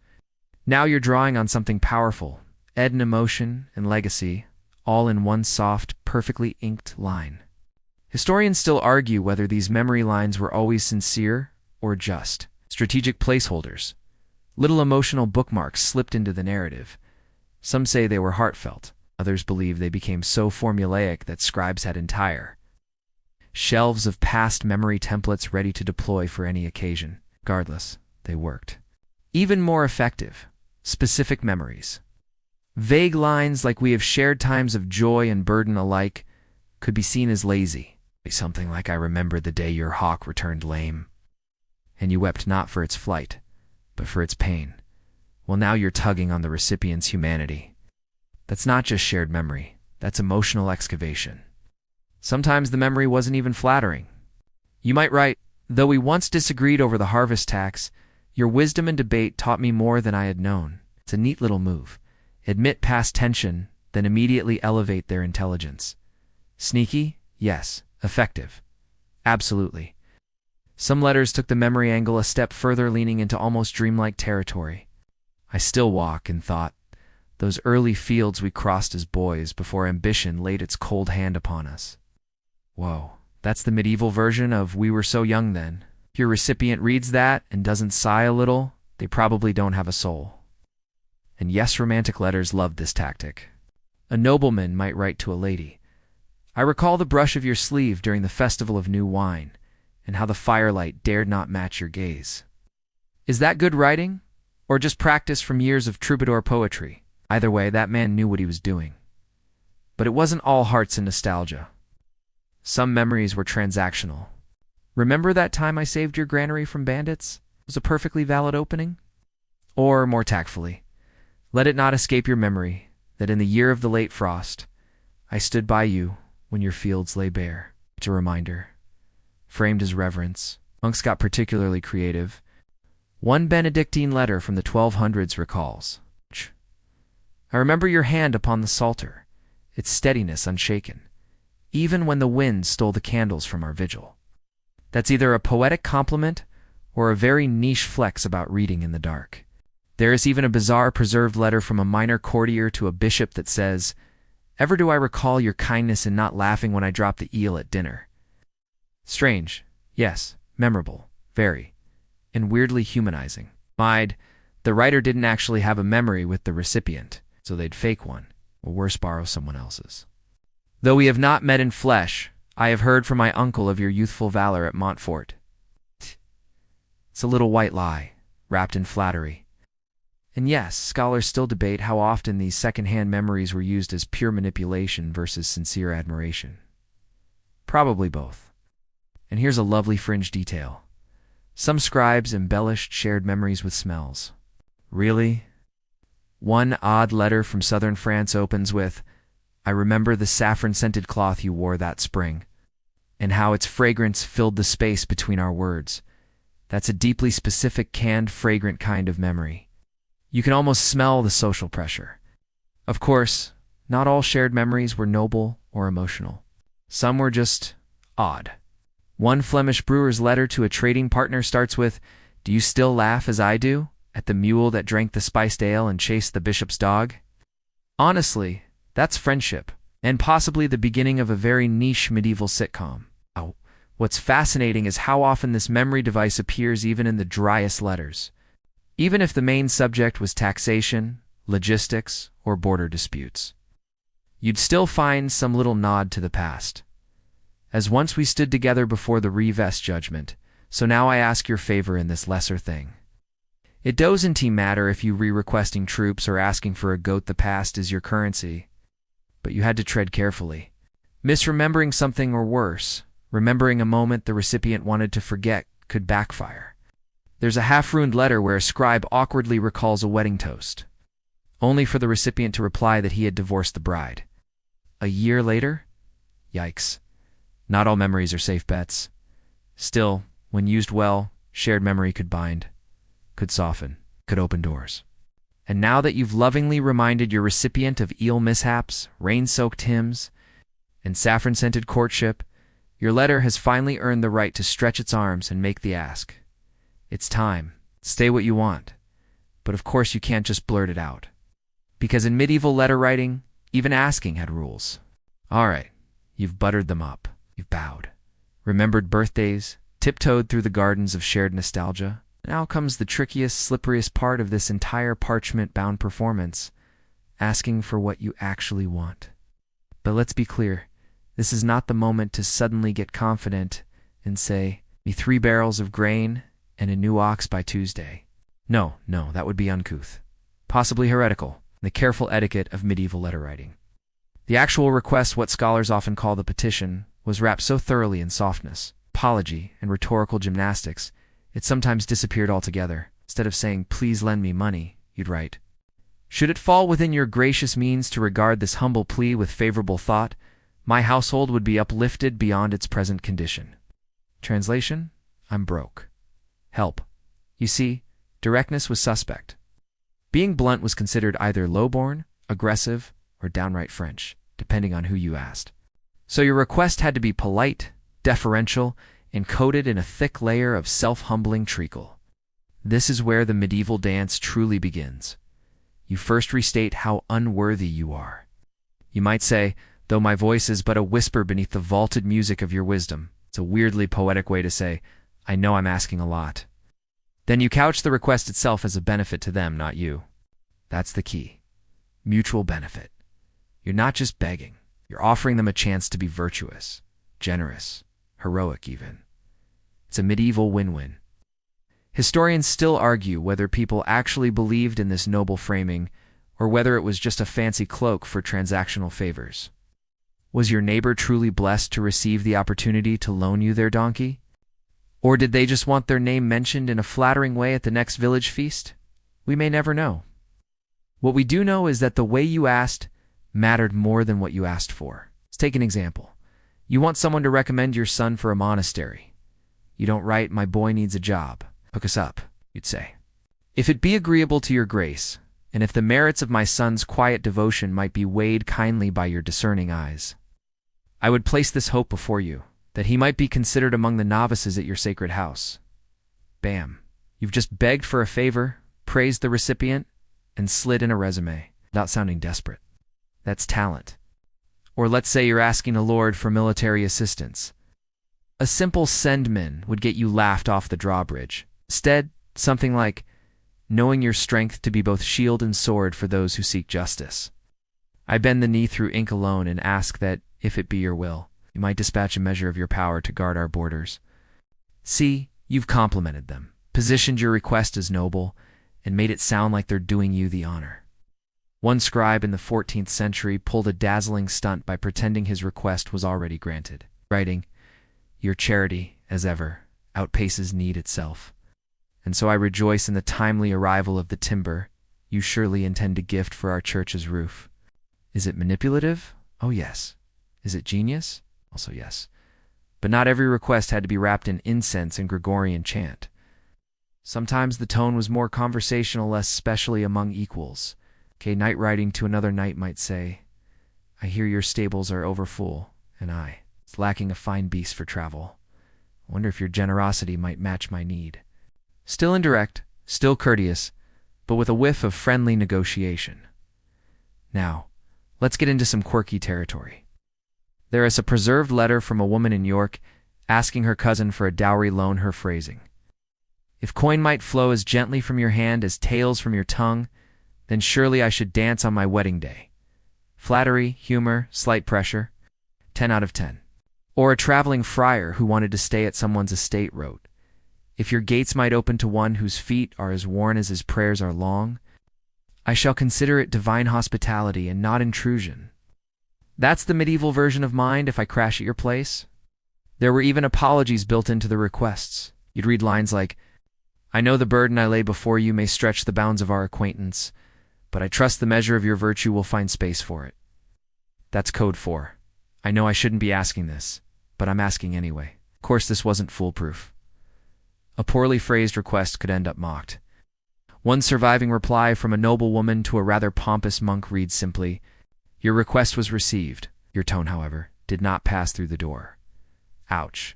Now you're drawing on something powerful, Ed and emotion and legacy, all in one soft, perfectly inked line. Historians still argue whether these memory lines were always sincere or just strategic placeholders, little emotional bookmarks slipped into the narrative. Some say they were heartfelt. Others believe they became so formulaic that scribes had entire shelves of past memory templates ready to deploy for any occasion. Regardless, they worked. Even more effective, specific memories. Vague lines like "we have shared times of joy and burden alike" could be seen as lazy. Something like "I remember the day your hawk returned lame, and you wept not for its flight, but for its pain." Well, now you're tugging on the recipient's humanity. That's not just shared memory, that's emotional excavation. Sometimes the memory wasn't even flattering. You might write, "Though we once disagreed over the harvest tax, your wisdom and debate taught me more than I had known." It's a neat little move. Admit past tension, then immediately elevate their intelligence. Sneaky? Yes. Effective? Absolutely. Some letters took the memory angle a step further, leaning into almost dreamlike territory. I still walk in thought, those early fields we crossed as boys before ambition laid its cold hand upon us. Whoa, that's the medieval version of "we were so young then." If your recipient reads that and doesn't sigh a little, they probably don't have a soul. And yes, romantic letters loved this tactic. A nobleman might write to a lady, "I recall the brush of your sleeve during the festival of new wine, and how the firelight dared not match your gaze." Is that good writing, or just practice from years of troubadour poetry? Either way, that man knew what he was doing. But it wasn't all hearts and nostalgia. Some memories were transactional. "Remember that time I saved your granary from bandits?" It was a perfectly valid opening. Or, more tactfully, "Let it not escape your memory that in the year of the late frost, I stood by you when your fields lay bare." It's a reminder, framed as reverence. Monks got particularly creative. One Benedictine letter from the 1200s recalls, "I remember your hand upon the psalter, its steadiness unshaken, even when the wind stole the candles from our vigil." That's either a poetic compliment or a very niche flex about reading in the dark. There is even a bizarre preserved letter from a minor courtier to a bishop that says, "Ever do I recall your kindness in not laughing when I dropped the eel at dinner." Strange, yes, memorable, very, and weirdly humanizing. The writer didn't actually have a memory with the recipient, so they'd fake one, or worse, borrow someone else's. "Though we have not met in flesh, I have heard from my uncle of your youthful valor at Montfort." It's a little white lie, wrapped in flattery. And yes, scholars still debate how often these second-hand memories were used as pure manipulation versus sincere admiration. Probably both. And here's a lovely fringe detail. Some scribes embellished shared memories with smells. Really? One odd letter from southern France opens with, "I remember the saffron-scented cloth you wore that spring, and how its fragrance filled the space between our words." That's a deeply specific, canned, fragrant kind of memory. You can almost smell the social pressure. Of course, not all shared memories were noble or emotional. Some were just odd. One Flemish brewer's letter to a trading partner starts with, "Do you still laugh as I do at the mule that drank the spiced ale and chased the bishop's dog?" Honestly, that's friendship, and possibly the beginning of a very niche medieval sitcom. What's fascinating is how often this memory device appears even in the driest letters. Even if the main subject was taxation, logistics, or border disputes, you'd still find some little nod to the past. As once we stood together before the revest judgment, so now I ask your favor in this lesser thing. It doesn't matter if you re-requesting troops or asking for a goat the past is your currency, but you had to tread carefully. Misremembering something or worse, remembering a moment the recipient wanted to forget could backfire. There's a half-ruined letter where a scribe awkwardly recalls a wedding toast, only for the recipient to reply that he had divorced the bride. A year later? Yikes. Not all memories are safe bets. Still, when used well, shared memory could bind, could soften, could open doors. And now that you've lovingly reminded your recipient of eel mishaps, rain-soaked hymns, and saffron-scented courtship, your letter has finally earned the right to stretch its arms and make the ask. It's time. Say what you want. But of course you can't just blurt it out. Because in medieval letter writing, even asking had rules. All right, you've buttered them up. You've bowed. Remembered birthdays, tiptoed through the gardens of shared nostalgia. Now comes the trickiest, slipperiest part of this entire parchment-bound performance, asking for what you actually want. But let's be clear, this is not the moment to suddenly get confident and say, "Me 3 barrels of grain and a new ox by Tuesday." No, that would be uncouth, possibly heretical, the careful etiquette of medieval letter writing. The actual request, what scholars often call the petition, was wrapped so thoroughly in softness, apology, and rhetorical gymnastics, it sometimes disappeared altogether. Instead of saying, "Please lend me money," you'd write, "Should it fall within your gracious means to regard this humble plea with favorable thought, my household would be uplifted beyond its present condition." Translation? I'm broke. Help. You see, directness was suspect. Being blunt was considered either lowborn, aggressive, or downright French, depending on who you asked. So your request had to be polite, deferential, and coated in a thick layer of self-humbling treacle. This is where the medieval dance truly begins. You first restate how unworthy you are. You might say, "Though my voice is but a whisper beneath the vaulted music of your wisdom." It's a weirdly poetic way to say, "I know I'm asking a lot." Then you couch the request itself as a benefit to them, not you. That's the key. Mutual benefit. You're not just begging. You're offering them a chance to be virtuous, generous, heroic even. It's a medieval win-win. Historians still argue whether people actually believed in this noble framing or whether it was just a fancy cloak for transactional favors. Was your neighbor truly blessed to receive the opportunity to loan you their donkey? Or did they just want their name mentioned in a flattering way at the next village feast? We may never know. What we do know is that the way you asked mattered more than what you asked for. Let's take an example. You want someone to recommend your son for a monastery. You don't write, "My boy needs a job. Hook us up," you'd say. "If it be agreeable to your grace, and if the merits of my son's quiet devotion might be weighed kindly by your discerning eyes, I would place this hope before you, that he might be considered among the novices at your sacred house." Bam. You've just begged for a favor, praised the recipient, and slid in a resume, without sounding desperate. That's talent. Or let's say you're asking a lord for military assistance. A simple sendman would get you laughed off the drawbridge. Instead, something like, "Knowing your strength to be both shield and sword for those who seek justice, I bend the knee through ink alone and ask that, if it be your will, you might dispatch a measure of your power to guard our borders." See, you've complimented them, positioned your request as noble, and made it sound like they're doing you the honor. One scribe in the 14th century pulled a dazzling stunt by pretending his request was already granted, writing, "Your charity, as ever, outpaces need itself. And so I rejoice in the timely arrival of the timber you surely intend to gift for our church's roof." Is it manipulative? Oh, yes. Is it genius? Also, yes. But not every request had to be wrapped in incense and Gregorian chant. Sometimes the tone was more conversational, especially among equals. Knight writing to another knight might say, "I hear your stables are overfull, and it's lacking a fine beast for travel. I wonder if your generosity might match my need." Still indirect, still courteous, but with a whiff of friendly negotiation. Now, let's get into some quirky territory. There is a preserved letter from a woman in York asking her cousin for a dowry loan. Her phrasing: "If coin might flow as gently from your hand as tales from your tongue, then surely I should dance on my wedding day." Flattery, humor, slight pressure. 10 out of 10. Or a traveling friar who wanted to stay at someone's estate wrote, "If your gates might open to one whose feet are as worn as his prayers are long, I shall consider it divine hospitality and not intrusion." That's the medieval version of mind if I crash at your place. There were even apologies built into the requests. You'd read lines like, "I know the burden I lay before you may stretch the bounds of our acquaintance, but I trust the measure of your virtue will find space for it." That's code for, "I know I shouldn't be asking this, but I'm asking anyway." Of course, this wasn't foolproof. A poorly phrased request could end up mocked. One surviving reply from a noble woman to a rather pompous monk reads simply, "Your request was received. Your tone, however, did not pass through the door." Ouch.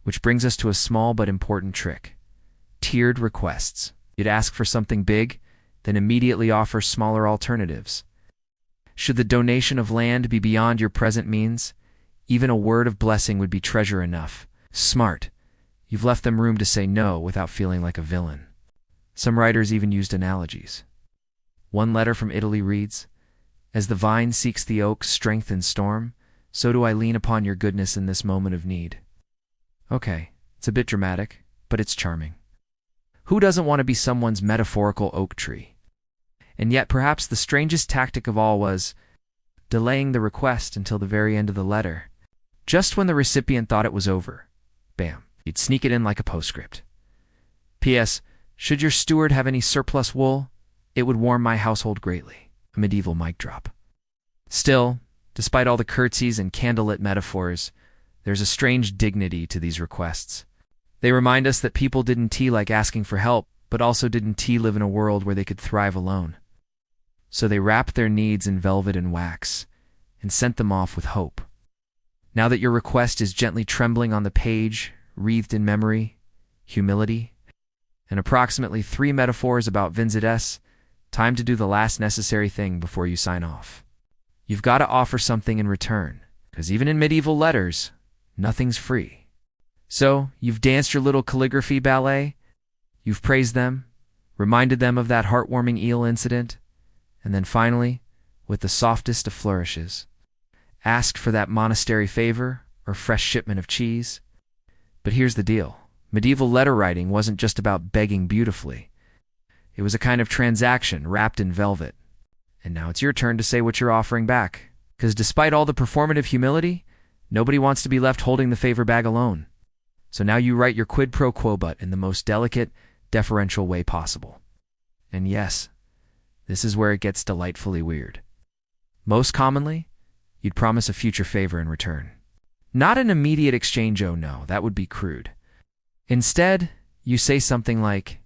Which brings us to a small but important trick. Tiered requests. You'd ask for something big, then immediately offer smaller alternatives. Should the donation of land be beyond your present means, even a word of blessing would be treasure enough. Smart. You've left them room to say no without feeling like a villain. Some writers even used analogies. One letter from Italy reads, "As the vine seeks the oak's strength in storm, so do I lean upon your goodness in this moment of need." Okay, it's a bit dramatic, but it's charming. Who doesn't want to be someone's metaphorical oak tree? And yet perhaps the strangest tactic of all was delaying the request until the very end of the letter. Just when the recipient thought it was over, bam, you'd sneak it in like a postscript. "P.S. Should your steward have any surplus wool, it would warm my household greatly." A medieval mic drop. Still, despite all the curtsies and candlelit metaphors, there's a strange dignity to these requests. They remind us that people didn't like asking for help, but also didn't live in a world where they could thrive alone. So they wrapped their needs in velvet and wax, and sent them off with hope. Now that your request is gently trembling on the page, wreathed in memory, humility, and approximately 3 metaphors about Vinzides, time to do the last necessary thing before you sign off. You've got to offer something in return, because even in medieval letters, nothing's free. So, you've danced your little calligraphy ballet, you've praised them, reminded them of that heartwarming eel incident, and then finally, with the softest of flourishes, asked for that monastery favor or fresh shipment of cheese. But here's the deal. Medieval letter writing wasn't just about begging beautifully. It was a kind of transaction wrapped in velvet. And now it's your turn to say what you're offering back. Because despite all the performative humility, nobody wants to be left holding the favor bag alone. So now you write your quid pro quo but in the most delicate, deferential way possible. And yes, this is where it gets delightfully weird. Most commonly, you'd promise a future favor in return. Not an immediate exchange, oh no, that would be crude. Instead, you say something like,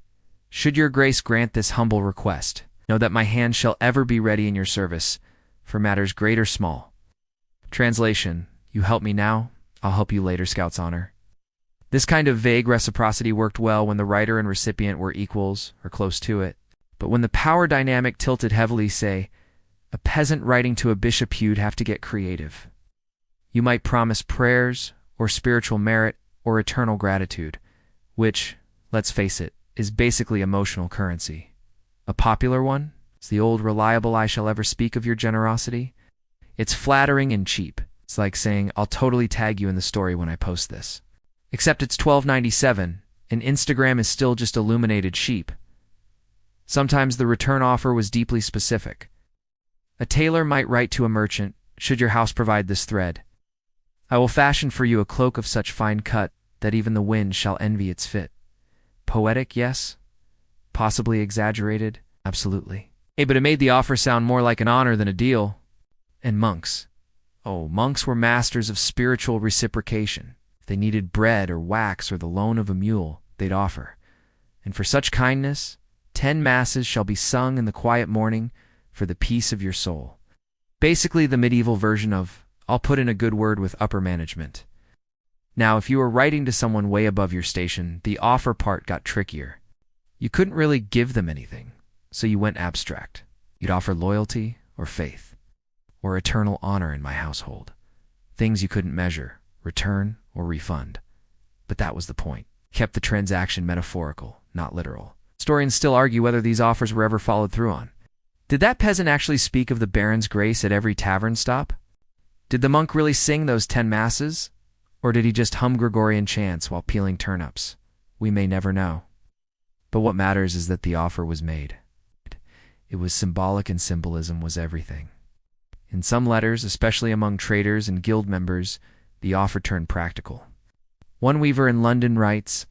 "Should your grace grant this humble request, know that my hand shall ever be ready in your service, for matters great or small." Translation, you help me now, I'll help you later, Scout's honor. This kind of vague reciprocity worked well when the writer and recipient were equals, or close to it. But when the power dynamic tilted heavily, say, a peasant writing to a bishop, you'd have to get creative. You might promise prayers, or spiritual merit, or eternal gratitude, which, let's face it, is basically emotional currency. A popular one is the old reliable "I shall ever speak of your generosity." It's flattering and cheap. It's like saying, "I'll totally tag you in the story when I post this." Except it's $12.97, and Instagram is still just illuminated sheep. Sometimes the return offer was deeply specific. A tailor might write to a merchant, "Should your house provide this thread, I will fashion for you a cloak of such fine cut that even the wind shall envy its fit." Poetic, yes. Possibly exaggerated, absolutely. Hey, but it made the offer sound more like an honor than a deal. And monks. Oh, monks were masters of spiritual reciprocation. If they needed bread or wax or the loan of a mule, they'd offer. And for such kindness, 10 masses shall be sung in the quiet morning for the peace of your soul. Basically the medieval version of, "I'll put in a good word with upper management." Now, if you were writing to someone way above your station, the offer part got trickier. You couldn't really give them anything, so you went abstract. You'd offer loyalty or faith, or eternal honor in my household. Things you couldn't measure, return, or refund. But that was the point. Kept the transaction metaphorical, not literal. Historians still argue whether these offers were ever followed through on. Did that peasant actually speak of the Baron's grace at every tavern stop? Did the monk really sing those 10 masses? Or did he just hum Gregorian chants while peeling turnips? We may never know. But what matters is that the offer was made. It was symbolic, and symbolism was everything. In some letters, especially among traders and guild members, the offer turned practical. One weaver in London writes,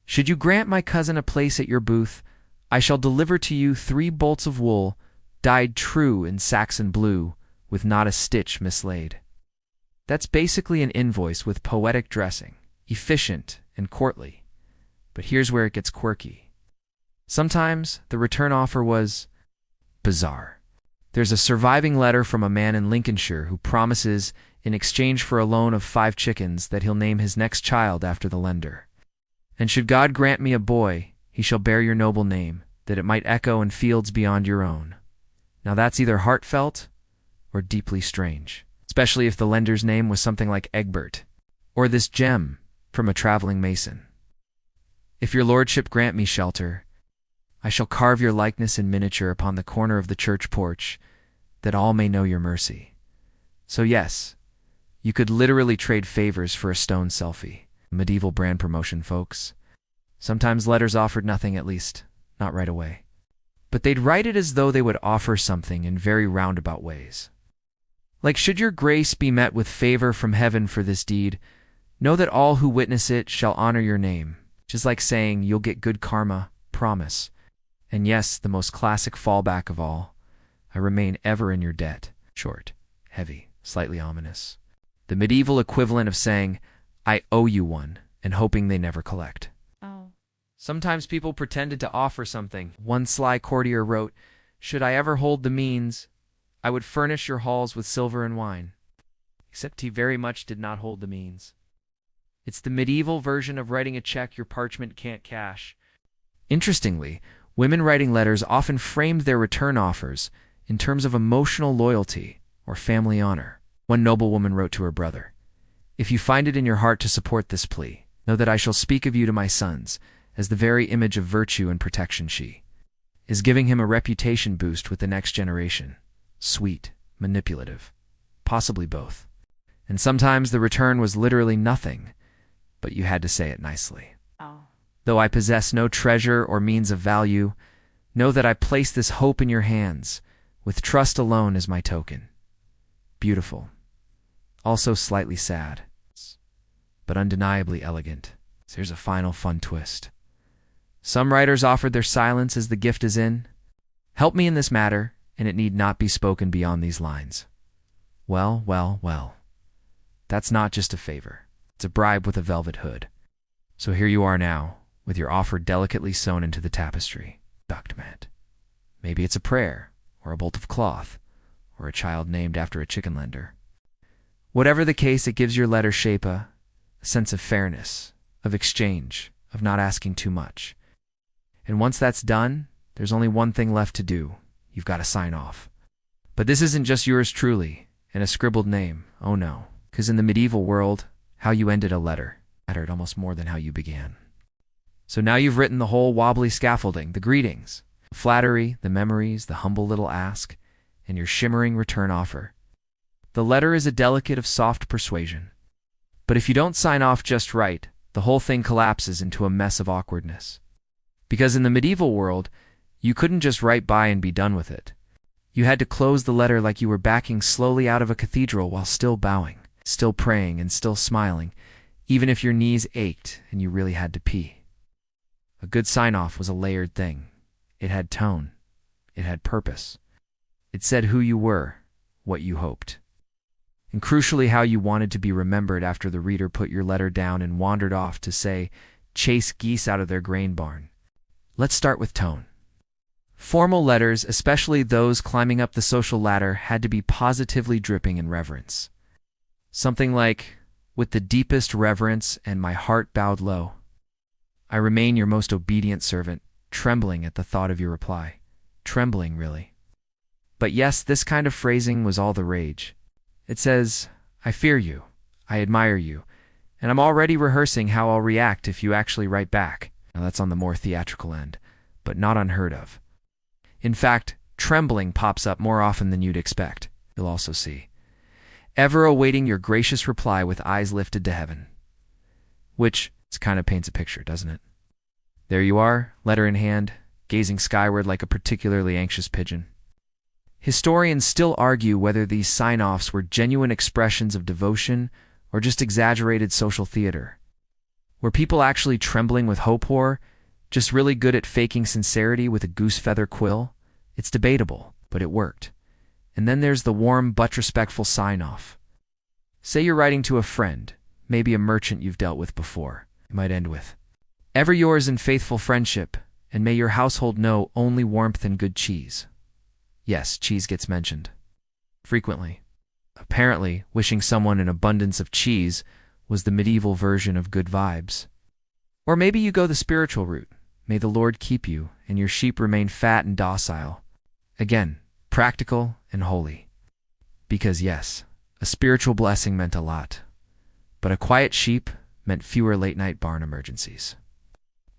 "Should you grant my cousin a place at your booth, I shall deliver to you 3 bolts of wool, dyed true in Saxon blue, with not a stitch mislaid." That's basically an invoice with poetic dressing, efficient and courtly. But here's where it gets quirky. Sometimes the return offer was bizarre. There's a surviving letter from a man in Lincolnshire who promises, in exchange for a loan of 5 chickens, that he'll name his next child after the lender. "And should God grant me a boy, he shall bear your noble name, that it might echo in fields beyond your own." Now that's either heartfelt or deeply strange, especially if the lender's name was something like Egbert, or this gem from a traveling mason. "If your lordship grant me shelter, I shall carve your likeness in miniature upon the corner of the church porch, that all may know your mercy." So yes, you could literally trade favors for a stone selfie. Medieval brand promotion, folks. Sometimes letters offered nothing, at least not right away. But they'd write it as though they would offer something in very roundabout ways. Like, "Should your grace be met with favor from heaven for this deed, know that all who witness it shall honor your name." Just like saying, "You'll get good karma, promise." And yes, the most classic fallback of all, "I remain ever in your debt." Short, heavy, slightly ominous. The medieval equivalent of saying, "I owe you one," and hoping they never collect. Oh. Sometimes people pretended to offer something. One sly courtier wrote, "Should I ever hold the means, I would furnish your halls with silver and wine." Except he very much did not hold the means. It's the medieval version of writing a check your parchment can't cash. Interestingly, women writing letters often framed their return offers in terms of emotional loyalty or family honor. One noblewoman wrote to her brother, "If you find it in your heart to support this plea, know that I shall speak of you to my sons as the very image of virtue and protection." She is giving him a reputation boost with the next generation. Sweet, manipulative, possibly both. And sometimes the return was literally nothing, but you had to say it nicely. Oh. "Though I possess no treasure or means of value, know that I place this hope in your hands, with trust alone as my token." Beautiful. Also slightly sad, but undeniably elegant. So here's a final fun twist. Some writers offered their silence as the gift is in. "Help me in this matter, and it need not be spoken beyond these lines." Well, well, well. That's not just a favor. It's a bribe with a velvet hood. So here you are now, with your offer delicately sewn into the tapestry. Document. Maybe it's a prayer, or a bolt of cloth, or a child named after a chicken lender. Whatever the case, it gives your letter shape, a sense of fairness, of exchange, of not asking too much. And once that's done, there's only one thing left to do. You've got to sign off. But this isn't just yours truly, and a scribbled name. Oh no. Because in the medieval world, how you ended a letter mattered almost more than how you began. So now you've written the whole wobbly scaffolding, the greetings, the flattery, the memories, the humble little ask, and your shimmering return offer. The letter is a delicate of soft persuasion. But if you don't sign off just right, the whole thing collapses into a mess of awkwardness. Because in the medieval world, you couldn't just write by and be done with it. You had to close the letter like you were backing slowly out of a cathedral while still bowing, still praying, and still smiling, even if your knees ached and you really had to pee. A good sign-off was a layered thing. It had tone. It had purpose. It said who you were, what you hoped, and crucially how you wanted to be remembered after the reader put your letter down and wandered off to, say, chase geese out of their grain barn. Let's start with tone. Formal letters, especially those climbing up the social ladder, had to be positively dripping in reverence. Something like, "With the deepest reverence and my heart bowed low, I remain your most obedient servant, trembling at the thought of your reply." Trembling, really. But yes, this kind of phrasing was all the rage. It says, "I fear you, I admire you, and I'm already rehearsing how I'll react if you actually write back." Now that's on the more theatrical end, but not unheard of. In fact, trembling pops up more often than you'd expect. You'll also see, "Ever awaiting your gracious reply with eyes lifted to heaven." which kind of paints a picture, doesn't it? There you are, letter in hand, gazing skyward like a particularly anxious pigeon. Historians still argue whether these sign-offs were genuine expressions of devotion or just exaggerated social theater. Were people actually trembling with hope, or just really good at faking sincerity with a goose feather quill? It's debatable, but it worked. And then there's the warm but respectful sign-off. Say you're writing to a friend, maybe a merchant you've dealt with before. It might end with, "Ever yours in faithful friendship, and may your household know only warmth and good cheese." Yes, cheese gets mentioned. Frequently. Apparently, wishing someone an abundance of cheese was the medieval version of good vibes. Or maybe you go the spiritual route. May the Lord keep you, and your sheep remain fat and docile. Again, practical and holy. Because yes, a spiritual blessing meant a lot. But a quiet sheep meant fewer late-night barn emergencies.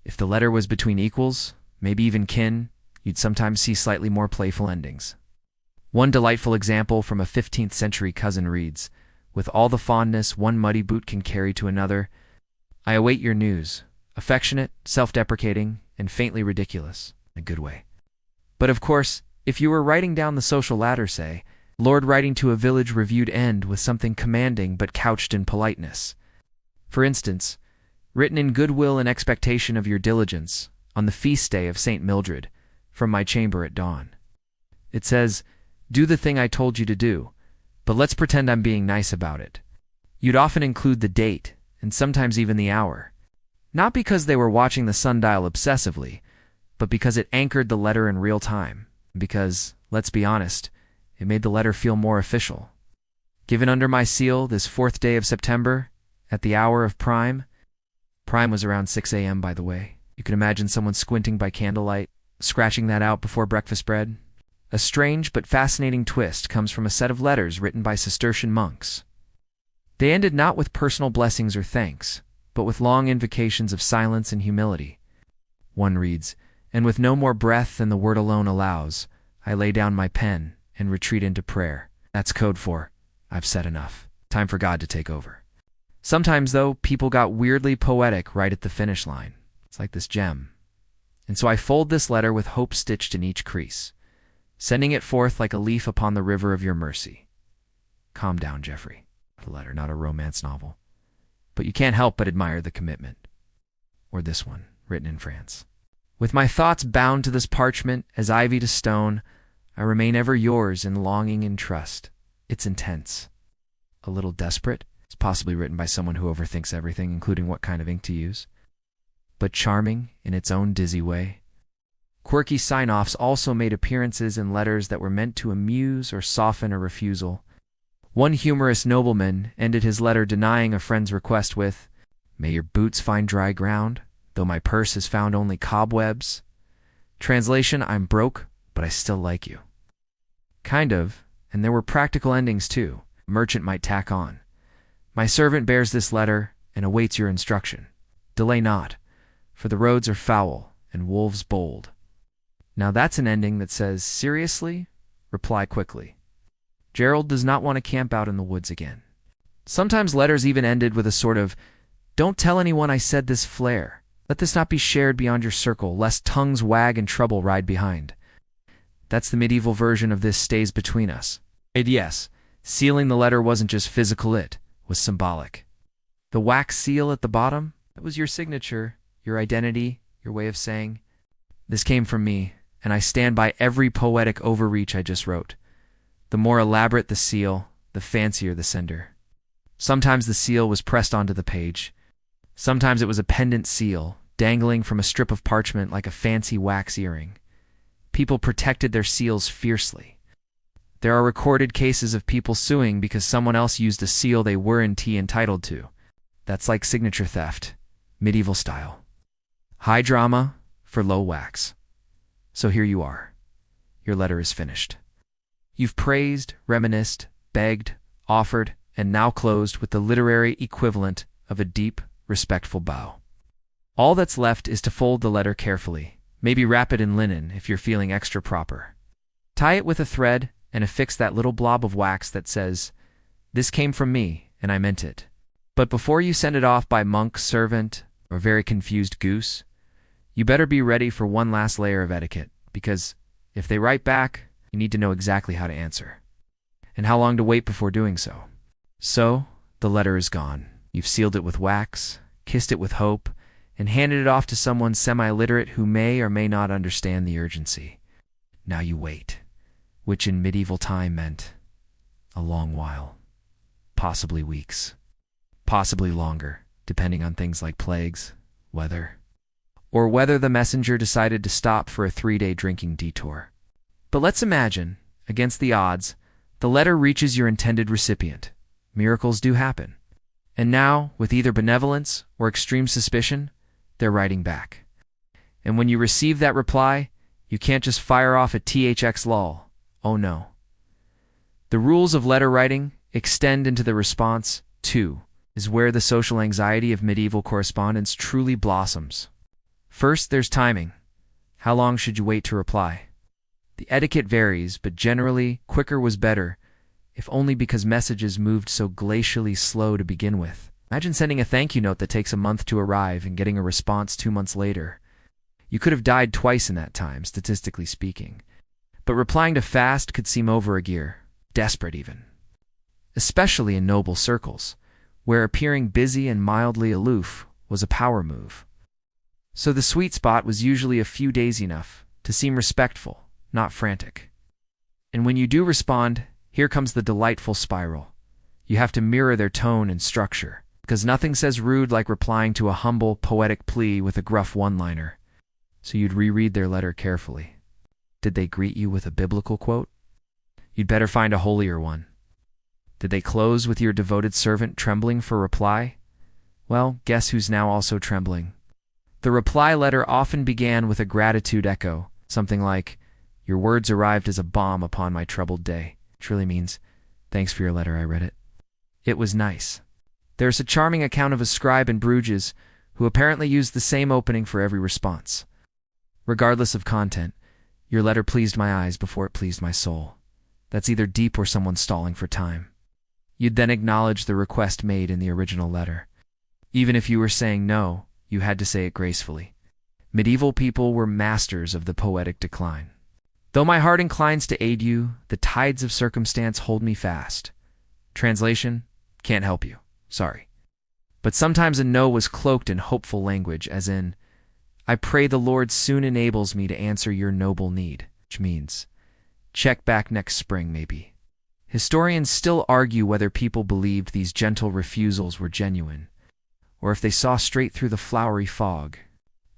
If the letter was between equals, maybe even kin, you'd sometimes see slightly more playful endings. One delightful example from a 15th century cousin reads, "With all the fondness one muddy boot can carry to another, I await your news, affectionate, self-deprecating, and faintly ridiculous, in a good way." But of course, if you were writing down the social ladder, say, Lord writing to a village review'd end with something commanding but couched in politeness. For instance, written in goodwill and expectation of your diligence, on the feast day of St. Mildred, from my chamber at dawn. It says, "Do the thing I told you to do, but let's pretend I'm being nice about it." You'd often include the date, and sometimes even the hour. Not because they were watching the sundial obsessively, but because it anchored the letter in real time. Because, let's be honest, it made the letter feel more official. "Given under my seal this 4th day of September, at the hour of prime." Prime was around 6 a.m., by the way. You can imagine someone squinting by candlelight, scratching that out before breakfast bread. A strange but fascinating twist comes from a set of letters written by Cistercian monks. They ended not with personal blessings or thanks, but with long invocations of silence and humility. One reads, "And with no more breath than the word alone allows, I lay down my pen and retreat into prayer." That's code for, "I've said enough. Time for God to take over." Sometimes, though, people got weirdly poetic right at the finish line. It's like this gem. And so I fold this letter with hope stitched in each crease, sending it forth like a leaf upon the river of your mercy. Calm down, Jeffrey. A letter, not a romance novel. But you can't help but admire the commitment. Or this one, written in France. "With my thoughts bound to this parchment as ivy to stone, I remain ever yours in longing and trust." It's intense. A little desperate. It's possibly written by someone who overthinks everything, including what kind of ink to use. But charming in its own dizzy way. Quirky sign-offs also made appearances in letters that were meant to amuse or soften a refusal. One humorous nobleman ended his letter denying a friend's request with, "May your boots find dry ground, though my purse has found only cobwebs." Translation, "I'm broke, but I still like you." Kind of, and there were practical endings too. A merchant might tack on, "My servant bears this letter and awaits your instruction. Delay not, for the roads are foul and wolves bold." Now that's an ending that says, seriously? Reply quickly. Gerald does not want to camp out in the woods again. Sometimes letters even ended with a sort of, "Don't tell anyone I said this" flair. Let this not be shared beyond your circle, lest tongues wag and trouble ride behind. That's the medieval version of "this stays between us." And yes, sealing the letter wasn't just physical, it was symbolic. The wax seal at the bottom, that was your signature, your identity, your way of saying, "This came from me, and I stand by every poetic overreach I just wrote." The more elaborate the seal, the fancier the sender. Sometimes the seal was pressed onto the page. Sometimes it was a pendant seal, dangling from a strip of parchment like a fancy wax earring. People protected their seals fiercely. There are recorded cases of people suing because someone else used a seal they weren't entitled to. That's like signature theft, medieval style. High drama for low wax. So here you are. Your letter is finished. You've praised, reminisced, begged, offered, and now closed with the literary equivalent of a deep, respectful bow. All that's left is to fold the letter carefully, maybe wrap it in linen if you're feeling extra proper. Tie it with a thread and affix that little blob of wax that says, "This came from me, and I meant it." But before you send it off by monk, servant, or very confused goose, you better be ready for one last layer of etiquette, because if they write back, you need to know exactly how to answer, and how long to wait before doing so. So, the letter is gone. You've sealed it with wax, kissed it with hope, and handed it off to someone semi-literate who may or may not understand the urgency. Now you wait, which in medieval time meant a long while, possibly weeks, possibly longer, depending on things like plagues, weather, or whether the messenger decided to stop for a 3-day drinking detour. But let's imagine, against the odds, the letter reaches your intended recipient. Miracles do happen. And now, with either benevolence or extreme suspicion, they're writing back. And when you receive that reply, you can't just fire off a THX lol. Oh no. The rules of letter writing extend into the response, too, is where the social anxiety of medieval correspondence truly blossoms. First, there's timing. How long should you wait to reply? The etiquette varies, but generally, quicker was better, if only because messages moved so glacially slow to begin with. Imagine sending a thank you note that takes a month to arrive and getting a response 2 months later. You could have died twice in that time, statistically speaking. But replying to fast could seem over a gear, desperate even. Especially in noble circles, where appearing busy and mildly aloof was a power move. So the sweet spot was usually a few days enough to seem respectful, not frantic. And when you do respond, here comes the delightful spiral. You have to mirror their tone and structure, because nothing says rude like replying to a humble, poetic plea with a gruff one-liner. So you'd reread their letter carefully. Did they greet you with a biblical quote? You'd better find a holier one. Did they close with your devoted servant trembling for reply? Well, guess who's now also trembling? The reply letter often began with a gratitude echo, something like, "Your words arrived as a balm upon my troubled day," which really means, "Thanks for your letter, I read it. It was nice." There's a charming account of a scribe in Bruges who apparently used the same opening for every response. Regardless of content, your letter pleased my eyes before it pleased my soul. That's either deep or someone stalling for time. You'd then acknowledge the request made in the original letter. Even if you were saying no, you had to say it gracefully. Medieval people were masters of the poetic decline. Though my heart inclines to aid you, the tides of circumstance hold me fast. Translation, can't help you. Sorry. But sometimes a no was cloaked in hopeful language, as in, I pray the Lord soon enables me to answer your noble need, which means, check back next spring maybe. Historians still argue whether people believed these gentle refusals were genuine, or if they saw straight through the flowery fog.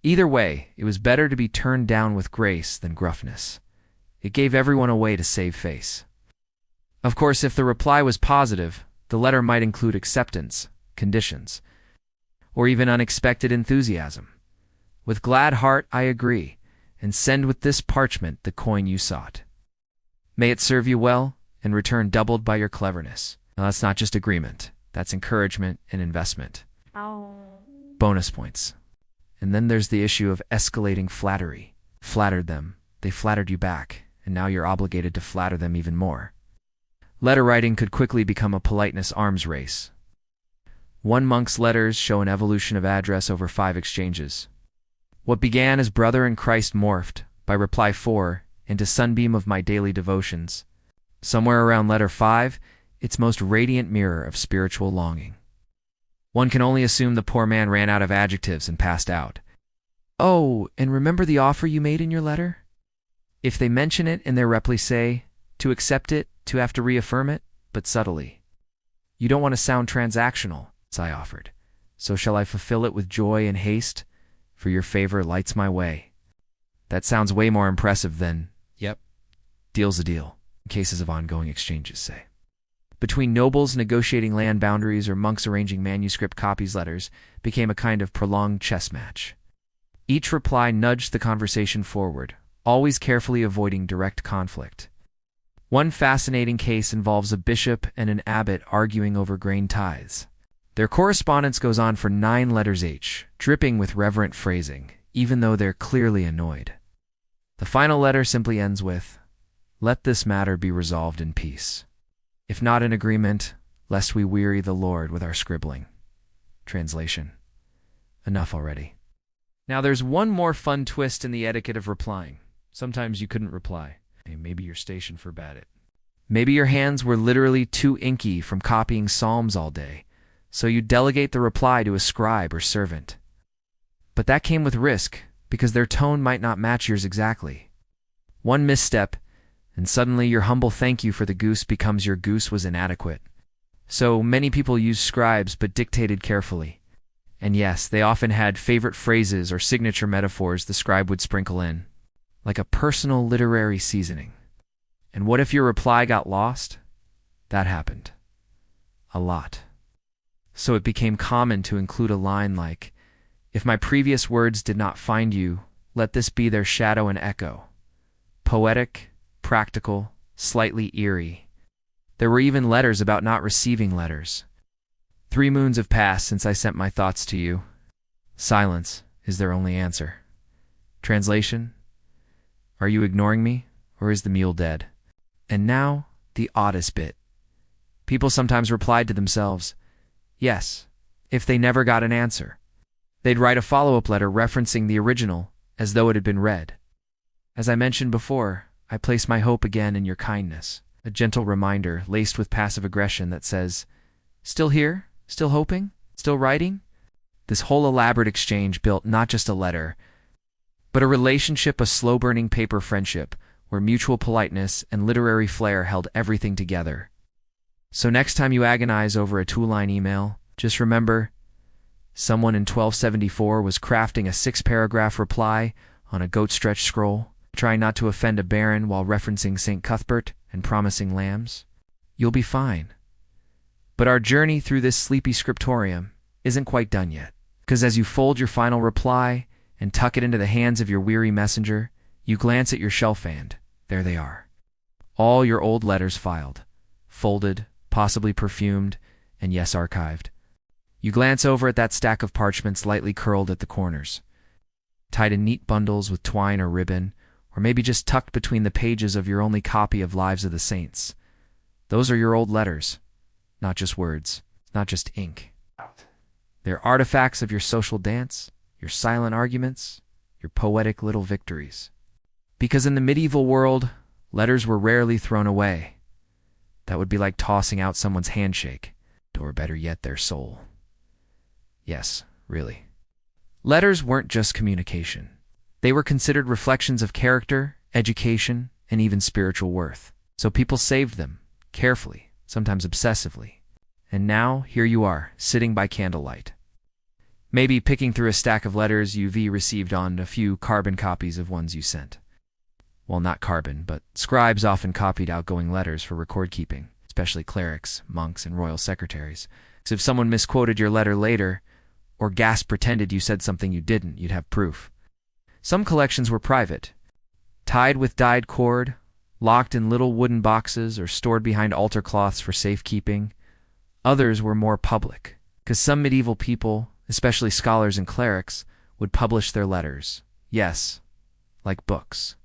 Either way, it was better to be turned down with grace than gruffness. It gave everyone a way to save face. Of course, if the reply was positive, the letter might include acceptance, conditions, or even unexpected enthusiasm. With glad heart I agree, and send with this parchment the coin you sought. May it serve you well, and return doubled by your cleverness. Now that's not just agreement, that's encouragement and investment. Bonus points. And then there's the issue of escalating flattery. Flattered them, they flattered you back, and now you're obligated to flatter them even more. Letter writing could quickly become a politeness arms race. One monk's letters show an evolution of address over 5 exchanges. What began as brother in Christ morphed, by reply 4, into sunbeam of my daily devotions. Somewhere around letter 5, its most radiant mirror of spiritual longing. One can only assume the poor man ran out of adjectives and passed out. Oh, and remember the offer you made in your letter? If they mention it in their reply say, to accept it, to have to reaffirm it, but subtly. You don't want to sound transactional, as I offered. So shall I fulfill it with joy and haste? For your favor lights my way. That sounds way more impressive than, yep, deal's a deal, in cases of ongoing exchanges, say. Between nobles negotiating land boundaries or monks arranging manuscript copies, letters became a kind of prolonged chess match. Each reply nudged the conversation forward, always carefully avoiding direct conflict. One fascinating case involves a bishop and an abbot arguing over grain tithes. Their correspondence goes on for 9 letters each, dripping with reverent phrasing, even though they're clearly annoyed. The final letter simply ends with, "Let this matter be resolved in peace. If not in agreement, lest we weary the Lord with our scribbling." Translation: enough already. Now there's one more fun twist in the etiquette of replying. Sometimes you couldn't reply. Maybe your station forbade it. Maybe your hands were literally too inky from copying psalms all day, so you delegate the reply to a scribe or servant. But that came with risk, because their tone might not match yours exactly. One misstep, and suddenly your humble thank you for the goose becomes your goose was inadequate. So many people used scribes but dictated carefully. And yes, they often had favorite phrases or signature metaphors the scribe would sprinkle in, like a personal literary seasoning. And what if your reply got lost? That happened. A lot. So it became common to include a line like, "If my previous words did not find you, let this be their shadow and echo." Poetic, practical, slightly eerie. There were even letters about not receiving letters. 3 moons have passed since I sent my thoughts to you. Silence is their only answer. Translation: are you ignoring me, or is the mule dead? And now, the oddest bit. People sometimes replied to themselves, yes, if they never got an answer. They'd write a follow-up letter referencing the original as though it had been read. As I mentioned before, I place my hope again in your kindness, a gentle reminder laced with passive aggression that says, still here? Still hoping? Still writing? This whole elaborate exchange built not just a letter, but a relationship, a slow-burning paper friendship, where mutual politeness and literary flair held everything together. So next time you agonize over a 2-line email, just remember, someone in 1274 was crafting a 6-paragraph reply on a goat-stretched scroll, trying not to offend a baron while referencing St. Cuthbert and promising lambs. You'll be fine. But our journey through this sleepy scriptorium isn't quite done yet, because as you fold your final reply and tuck it into the hands of your weary messenger, you glance at your shelf and there they are. All your old letters filed, folded, possibly perfumed, and yes, archived. You glance over at that stack of parchments lightly curled at the corners, tied in neat bundles with twine or ribbon, or maybe just tucked between the pages of your only copy of Lives of the Saints. Those are your old letters, not just words, not just ink. They're artifacts of your social dance, your silent arguments, your poetic little victories. Because in the medieval world, letters were rarely thrown away. That would be like tossing out someone's handshake, or better yet, their soul. Yes, really. Letters weren't just communication. They were considered reflections of character, education, and even spiritual worth. So people saved them, carefully, sometimes obsessively. And now, here you are, sitting by candlelight. Maybe picking through a stack of letters you've received on a few carbon copies of ones you sent. Well, not carbon, but scribes often copied outgoing letters for record keeping, especially clerics, monks, and royal secretaries. So if someone misquoted your letter later, or pretended you said something you didn't, you'd have proof. Some collections were private, tied with dyed cord, locked in little wooden boxes, or stored behind altar cloths for safekeeping. Others were more public, because some medieval people, especially scholars and clerics, would publish their letters. Yes, like books.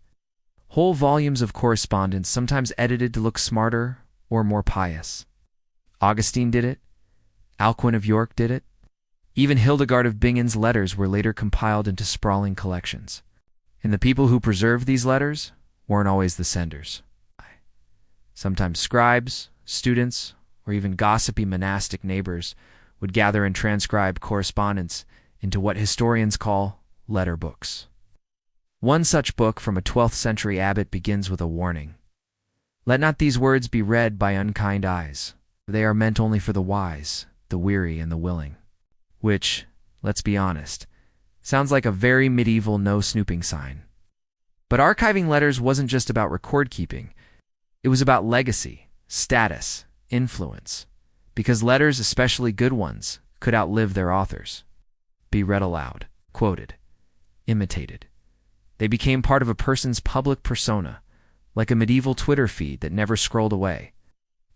Whole volumes of correspondence, sometimes edited to look smarter or more pious. Augustine did it. Alcuin of York did it. Even Hildegard of Bingen's letters were later compiled into sprawling collections. And the people who preserved these letters weren't always the senders. Sometimes scribes, students, or even gossipy monastic neighbors would gather and transcribe correspondence into what historians call letter books. One such book from a 12th century abbot begins with a warning. Let not these words be read by unkind eyes. They are meant only for the wise, the weary, and the willing. Which, let's be honest, sounds like a very medieval no-snooping sign. But archiving letters wasn't just about record keeping. It was about legacy, status, influence. Because letters, especially good ones, could outlive their authors. Be read aloud, quoted, imitated. They became part of a person's public persona, like a medieval Twitter feed that never scrolled away.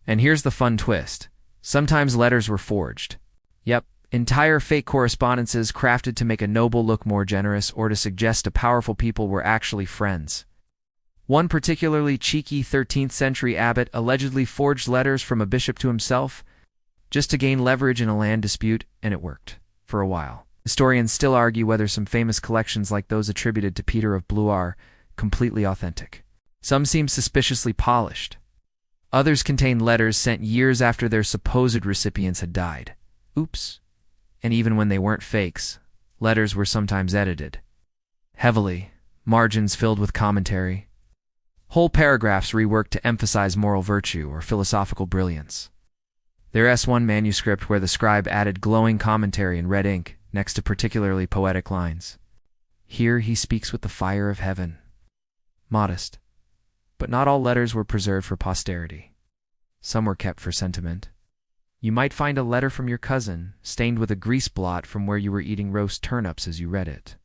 And here's the fun twist. Sometimes letters were forged. Yep, entire fake correspondences crafted to make a noble look more generous or to suggest to powerful people were actually friends. One particularly cheeky 13th century abbot allegedly forged letters from a bishop to himself, just to gain leverage in a land dispute, and it worked, for a while. Historians still argue whether some famous collections like those attributed to Peter of Blois are completely authentic. Some seem suspiciously polished. Others contain letters sent years after their supposed recipients had died. Oops. And even when they weren't fakes, letters were sometimes edited heavily, margins filled with commentary, whole paragraphs reworked to emphasize moral virtue or philosophical brilliance. There's one manuscript where the scribe added glowing commentary in red ink next to particularly poetic lines. Here he speaks with the fire of heaven. Modest. But not all letters were preserved for posterity. Some were kept for sentiment. You might find a letter from your cousin, stained with a grease blot from where you were eating roast turnips as you read it.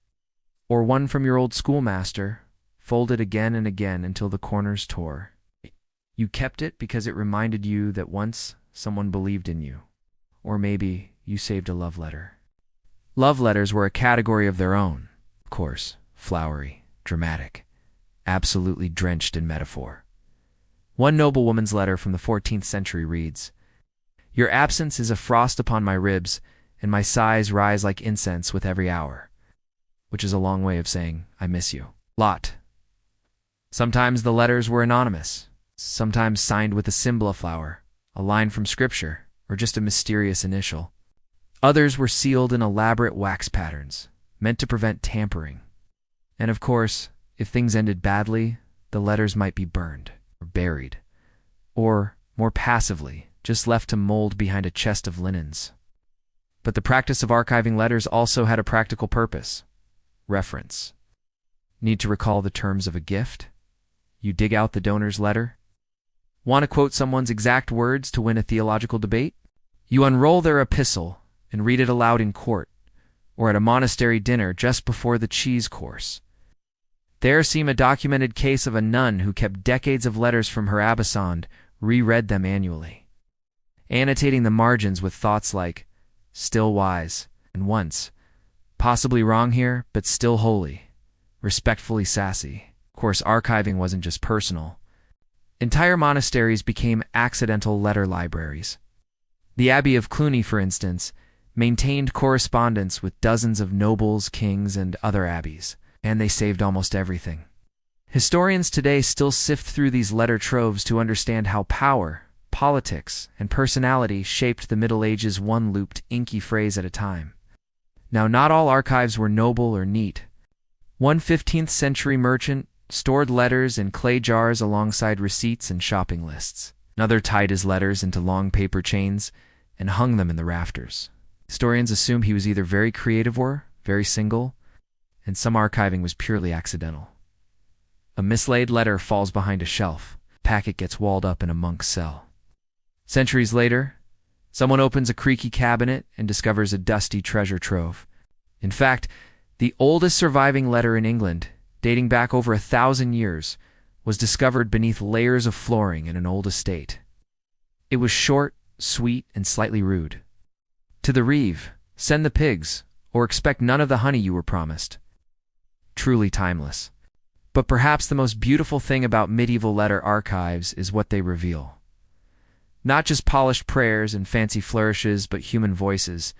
Or one from your old schoolmaster, folded again and again until the corners tore. You kept it because it reminded you that once someone believed in you. Or maybe you saved a love letter. Love letters were a category of their own, of course, flowery, dramatic, absolutely drenched in metaphor. One noblewoman's letter from the 14th century reads, "Your absence is a frost upon my ribs, and my sighs rise like incense with every hour," which is a long way of saying, I miss you. Lot. Sometimes the letters were anonymous, sometimes signed with a symbol of flower, a line from scripture, or just a mysterious initial. Others were sealed in elaborate wax patterns, meant to prevent tampering. And of course, if things ended badly, the letters might be burned, or buried, or, more passively, just left to mold behind a chest of linens. But the practice of archiving letters also had a practical purpose. Reference. Need to recall the terms of a gift? You dig out the donor's letter? Want to quote someone's exact words to win a theological debate? You unroll their epistle and read it aloud in court, or at a monastery dinner just before the cheese course. There seem a documented case of a nun who kept decades of letters from her abbessand, reread them annually, annotating the margins with thoughts like, still wise, and once, possibly wrong here, but still holy, respectfully sassy. Of course, archiving wasn't just personal. Entire monasteries became accidental letter libraries. The Abbey of Cluny, for instance, maintained correspondence with dozens of nobles, kings, and other abbeys, and they saved almost everything. Historians today still sift through these letter troves to understand how power, politics, and personality shaped the Middle Ages one looped, inky phrase at a time. Now, not all archives were noble or neat. One 15th century merchant stored letters in clay jars alongside receipts and shopping lists. Another tied his letters into long paper chains and hung them in the rafters. Historians assume he was either very creative or very single, and some archiving was purely accidental. A mislaid letter falls behind a shelf. Packet gets walled up in a monk's cell. Centuries later, someone opens a creaky cabinet and discovers a dusty treasure trove. In fact, the oldest surviving letter in England, dating back over 1,000 years, was discovered beneath layers of flooring in an old estate. It was short, sweet, and slightly rude. To the reeve, send the pigs, or expect none of the honey you were promised. Truly timeless. But perhaps the most beautiful thing about medieval letter archives is what they reveal. Not just polished prayers and fancy flourishes, but human voices,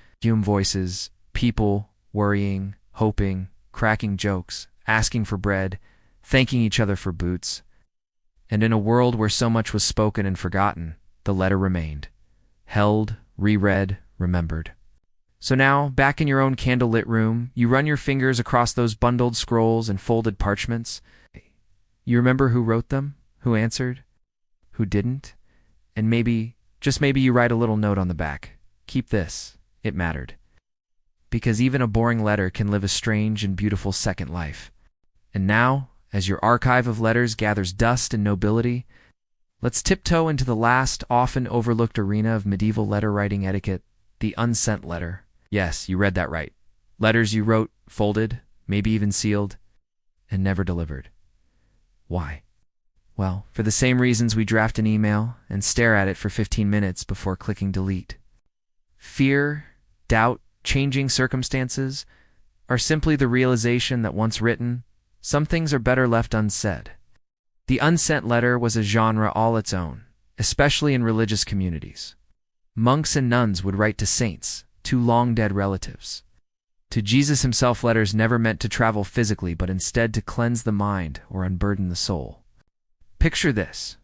people worrying, hoping, cracking jokes, asking for bread, thanking each other for boots. And in a world where so much was spoken and forgotten, the letter remained, held, reread, remembered. So now, back in your own candlelit room, you run your fingers across those bundled scrolls and folded parchments. You remember who wrote them, who answered, who didn't? And maybe, just maybe, you write a little note on the back. Keep this. It mattered. Because even a boring letter can live a strange and beautiful second life. And now, as your archive of letters gathers dust and nobility, let's tiptoe into the last, often overlooked arena of medieval letter writing etiquette, the unsent letter. Yes, you read that right. Letters you wrote, folded, maybe even sealed, and never delivered. Why? Well, for the same reasons we draft an email and stare at it for 15 minutes before clicking delete. Fear, doubt, changing circumstances are simply the realization that once written, some things are better left unsaid. The unsent letter was a genre all its own, especially in religious communities. Monks and nuns would write to saints, to long-dead relatives. To Jesus himself, letters never meant to travel physically, but instead to cleanse the mind or unburden the soul. Picture this.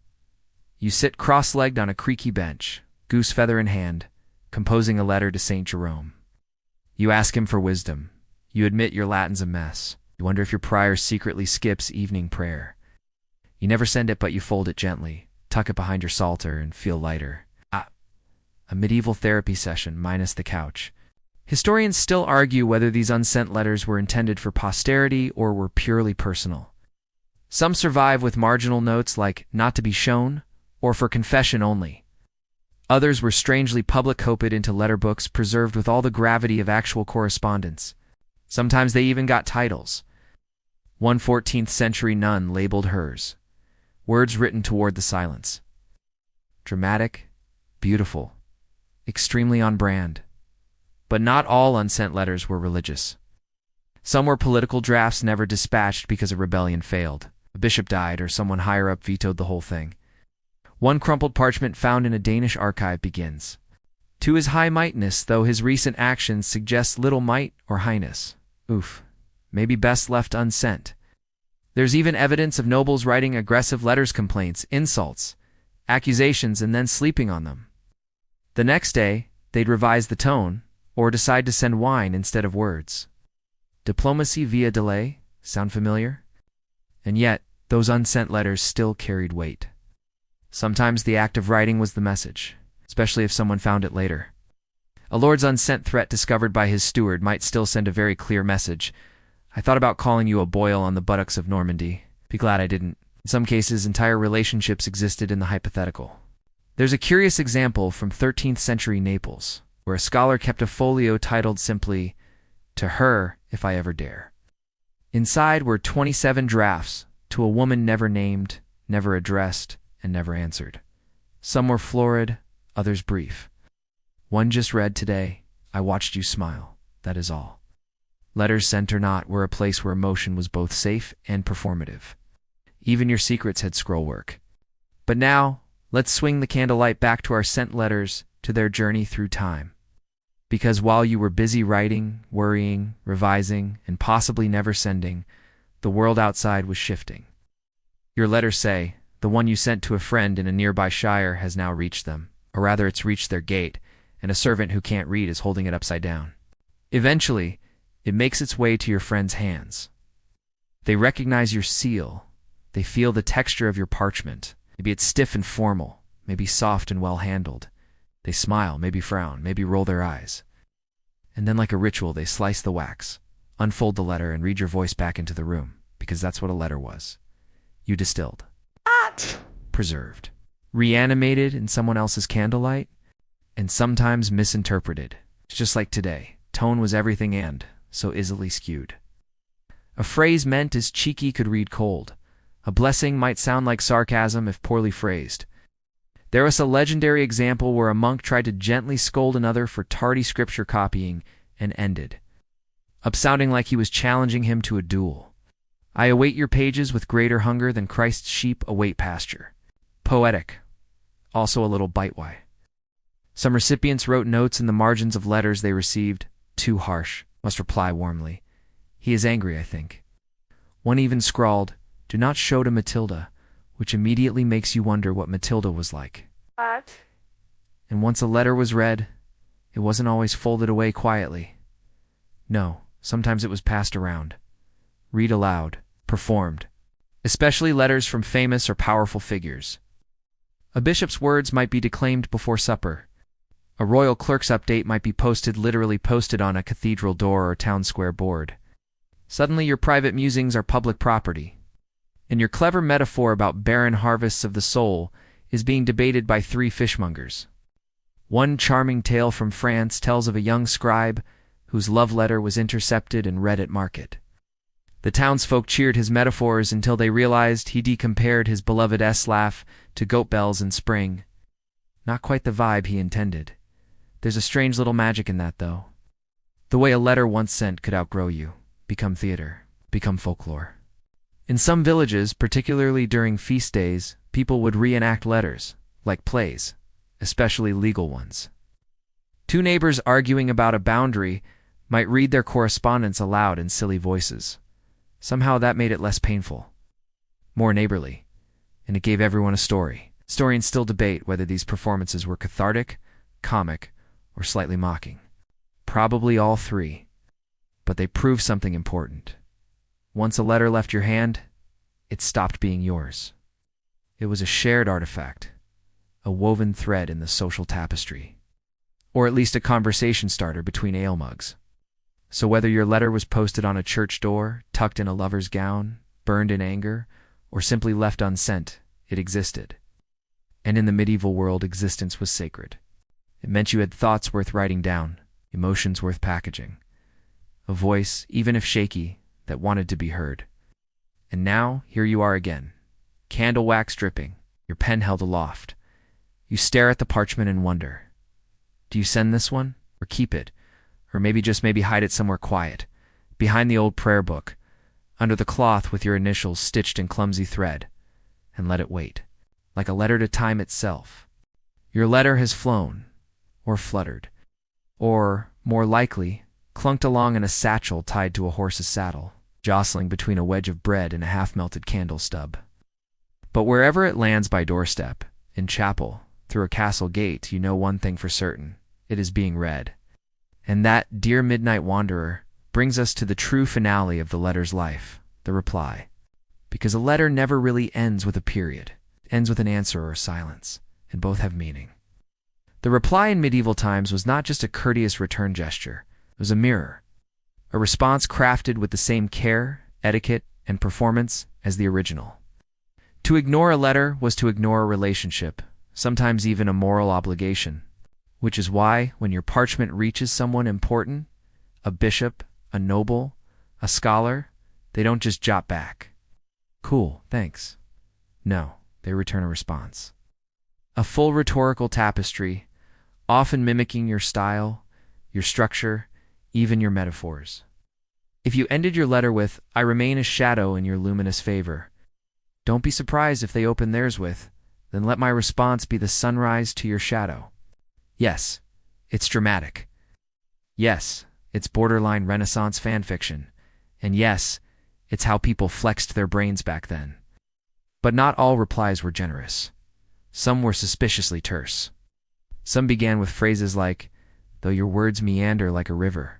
You sit cross-legged on a creaky bench, goose feather in hand, composing a letter to St. Jerome. You ask him for wisdom. You admit your Latin's a mess. You wonder if your prior secretly skips evening prayer. You never send it, but you fold it gently, tuck it behind your psalter, and feel lighter. A medieval therapy session minus the couch. Historians still argue whether these unsent letters were intended for posterity or were purely personal. Some survive with marginal notes like "not to be shown" or "for confession only." Others were strangely public, copied into letter books, preserved with all the gravity of actual correspondence. Sometimes they even got titles. One 14th century nun labeled hers, "Words written toward the silence." Dramatic, beautiful, extremely on brand. But not all unsent letters were religious. Some were political drafts never dispatched because a rebellion failed. A bishop died or someone higher up vetoed the whole thing. One crumpled parchment found in a Danish archive begins, "To his high mightness, though his recent actions suggest little might or highness." Oof. Maybe best left unsent. There's even evidence of nobles writing aggressive letters, complaints, insults, accusations, and then sleeping on them. The next day, they'd revise the tone, or decide to send wine instead of words. Diplomacy via delay? Sound familiar? And yet, those unsent letters still carried weight. Sometimes the act of writing was the message, especially if someone found it later. A lord's unsent threat discovered by his steward might still send a very clear message. "I thought about calling you a boil on the buttocks of Normandy. Be glad I didn't." In some cases, entire relationships existed in the hypothetical. There's a curious example from 13th century Naples, where a scholar kept a folio titled simply, "To her, if I ever dare." Inside were 27 drafts to a woman never named, never addressed, and never answered. Some were florid, others brief. One just read, "Today, I watched you smile. That is all." Letters, sent or not, were a place where emotion was both safe and performative. Even your secrets had scroll work. But now, let's swing the candlelight back to our sent letters, to their journey through time. Because while you were busy writing, worrying, revising, and possibly never sending, the world outside was shifting. Your letters say, the one you sent to a friend in a nearby shire has now reached them, or rather it's reached their gate, and a servant who can't read is holding it upside down. Eventually, it makes its way to your friend's hands. They recognize your seal. They feel the texture of your parchment. Maybe it's stiff and formal, maybe soft and well-handled. They smile, maybe frown, maybe roll their eyes. And then, like a ritual, they slice the wax, unfold the letter, and read your voice back into the room, because that's what a letter was. You distilled. Preserved. Reanimated in someone else's candlelight, and sometimes misinterpreted. It's just like today. Tone was everything and so easily skewed. A phrase meant as cheeky could read cold. A blessing might sound like sarcasm if poorly phrased. There was a legendary example where a monk tried to gently scold another for tardy scripture copying and ended up sounding like he was challenging him to a duel. "I await your pages with greater hunger than Christ's sheep await pasture." Poetic. Also a little bite-why. Some recipients wrote notes in the margins of letters they received. "Too harsh. Must reply warmly. He is angry, I think." One even scrawled, "Do not show to Matilda," which immediately makes you wonder what Matilda was like. What? And once a letter was read, it wasn't always folded away quietly. No, sometimes it was passed around. Read aloud, performed. Especially letters from famous or powerful figures. A bishop's words might be declaimed before supper. A royal clerk's update might be literally posted on a cathedral door or town square board. Suddenly your private musings are public property. And your clever metaphor about barren harvests of the soul is being debated by 3 fishmongers. One charming tale from France tells of a young scribe whose love letter was intercepted and read at market. The townsfolk cheered his metaphors until they realized he decompared his beloved laugh to goat bells in spring. Not quite the vibe he intended. There's a strange little magic in that, though. The way a letter once sent could outgrow you, become theater, become folklore. In some villages, particularly during feast days, people would reenact letters, like plays, especially legal ones. Two neighbors arguing about a boundary might read their correspondence aloud in silly voices. Somehow that made it less painful, more neighborly, and it gave everyone a story. Historians still debate whether these performances were cathartic, comic, or slightly mocking. Probably all three, but they prove something important. Once a letter left your hand, it stopped being yours. It was a shared artifact, a woven thread in the social tapestry, or at least a conversation starter between ale mugs. So whether your letter was posted on a church door, tucked in a lover's gown, burned in anger, or simply left unsent, it existed. And in the medieval world, existence was sacred. It meant you had thoughts worth writing down, emotions worth packaging, a voice, even if shaky, that wanted to be heard. And now, here you are again, candle wax dripping, your pen held aloft. You stare at the parchment and wonder, do you send this one, or keep it, or maybe hide it somewhere quiet, behind the old prayer book, under the cloth with your initials stitched in clumsy thread, and let it wait, like a letter to time itself. Your letter has flown, or fluttered, or, more likely, clunked along in a satchel tied to a horse's saddle, jostling between a wedge of bread and a half-melted candle stub. But wherever it lands by doorstep, in chapel, through a castle gate, you know one thing for certain: it is being read. And that, dear midnight wanderer, brings us to the true finale of the letter's life, the reply. Because a letter never really ends with a period. It ends with an answer or a silence, and both have meaning. The reply in medieval times was not just a courteous return gesture. It was a mirror, a response crafted with the same care, etiquette, and performance as the original. To ignore a letter was to ignore a relationship, sometimes even a moral obligation, which is why, when your parchment reaches someone important, a bishop, a noble, a scholar, they don't just jot back, "Cool, thanks." No, they return a response. A full rhetorical tapestry, often mimicking your style, your structure, even your metaphors. If you ended your letter with, "I remain a shadow in your luminous favor," don't be surprised if they open theirs with, "Then let my response be the sunrise to your shadow." Yes, it's dramatic. Yes, it's borderline Renaissance fan fiction. And yes, it's how people flexed their brains back then. But not all replies were generous. Some were suspiciously terse. Some began with phrases like, "Though your words meander like a river,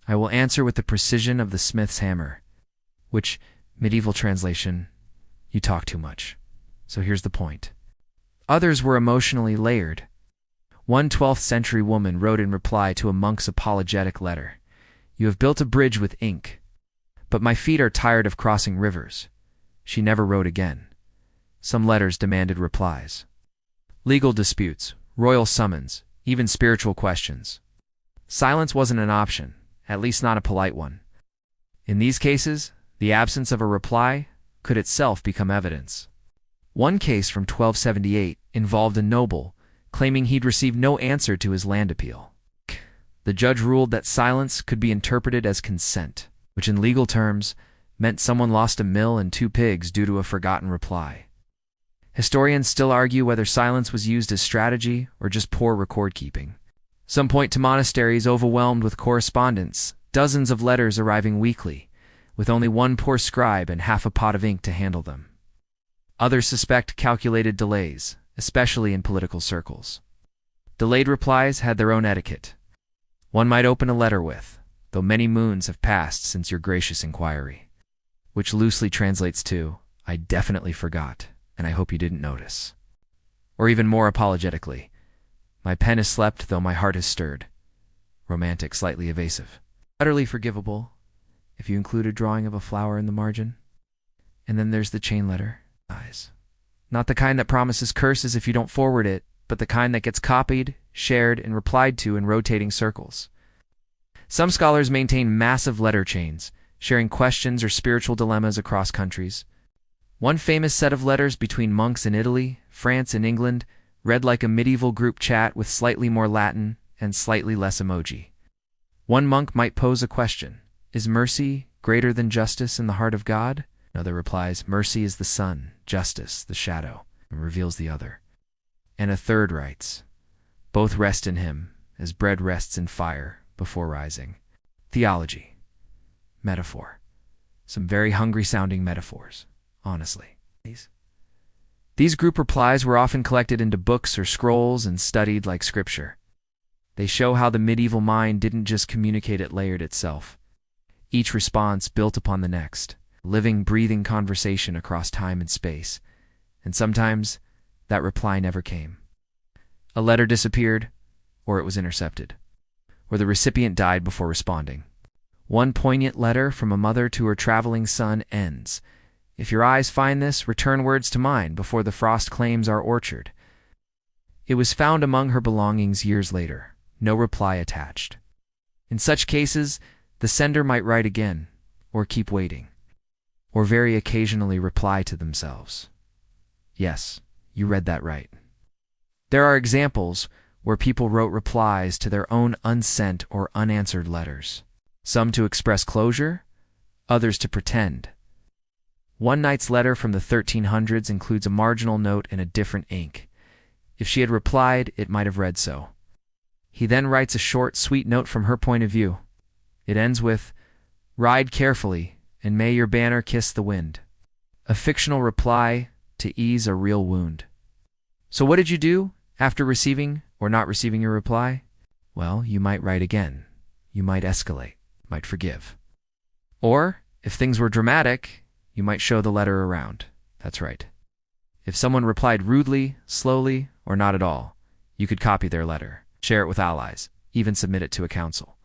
I will answer with the precision of the smith's hammer," which, medieval translation, "You talk too much, so here's the point." Others were emotionally layered. One 12th century woman wrote in reply to a monk's apologetic letter, "You have built a bridge with ink, but my feet are tired of crossing rivers." She never wrote again. Some letters demanded replies. Legal disputes, royal summons, even spiritual questions. Silence wasn't an option, at least not a polite one. In these cases, the absence of a reply could itself become evidence. One case from 1278 involved a noble claiming he'd received no answer to his land appeal. The judge ruled that silence could be interpreted as consent, which in legal terms meant someone lost a mill and 2 pigs due to a forgotten reply. Historians still argue whether silence was used as strategy or just poor record-keeping. Some point to monasteries overwhelmed with correspondence, dozens of letters arriving weekly, with only one poor scribe and half a pot of ink to handle them. Others suspect calculated delays, especially in political circles. Delayed replies had their own etiquette. One might open a letter with, "Though many moons have passed since your gracious inquiry," which loosely translates to, "I definitely forgot, and I hope you didn't notice." Or even more apologetically, "My pen has slept, though my heart has stirred." Romantic, slightly evasive. Utterly forgivable, if you include a drawing of a flower in the margin. And then there's the chain letter. Eyes. Not the kind that promises curses if you don't forward it, but the kind that gets copied, shared, and replied to in rotating circles. Some scholars maintain massive letter chains, sharing questions or spiritual dilemmas across countries. One famous set of letters between monks in Italy, France, and England read like a medieval group chat with slightly more Latin and slightly less emoji. One monk might pose a question: "Is mercy greater than justice in the heart of God?" Another replies, "Mercy is the sun, justice the shadow," and reveals the other. And a third writes, "Both rest in him, as bread rests in fire before rising. Theology. Metaphor. Some very hungry-sounding metaphors, honestly. These group replies were often collected into books or scrolls and studied like scripture. They show how the medieval mind didn't just communicate, it layered itself. Each response built upon the next, living, breathing conversation across time and space. And sometimes that reply never came. A letter disappeared, or it was intercepted, or the recipient died before responding. One poignant letter from a mother to her traveling son ends. If your eyes find this, return words to mine before the frost claims our orchard. It was found among her belongings years later, no reply attached. In such cases, the sender might write again, or keep waiting, or very occasionally reply to themselves. Yes, you read that right. There are examples where people wrote replies to their own unsent or unanswered letters, some to express closure, others to pretend. One knight's letter from the 1300s includes a marginal note in a different ink. If she had replied, it might have read so. He then writes a short, sweet note from her point of view. It ends with, "Ride carefully, and may your banner kiss the wind." A fictional reply to ease a real wound. So what did you do after receiving or not receiving your reply? Well, you might write again. You might escalate, might forgive. Or, if things were dramatic, you might show the letter around. That's right. If someone replied rudely, slowly, or not at all, you could copy their letter, share it with allies, even submit it to a council.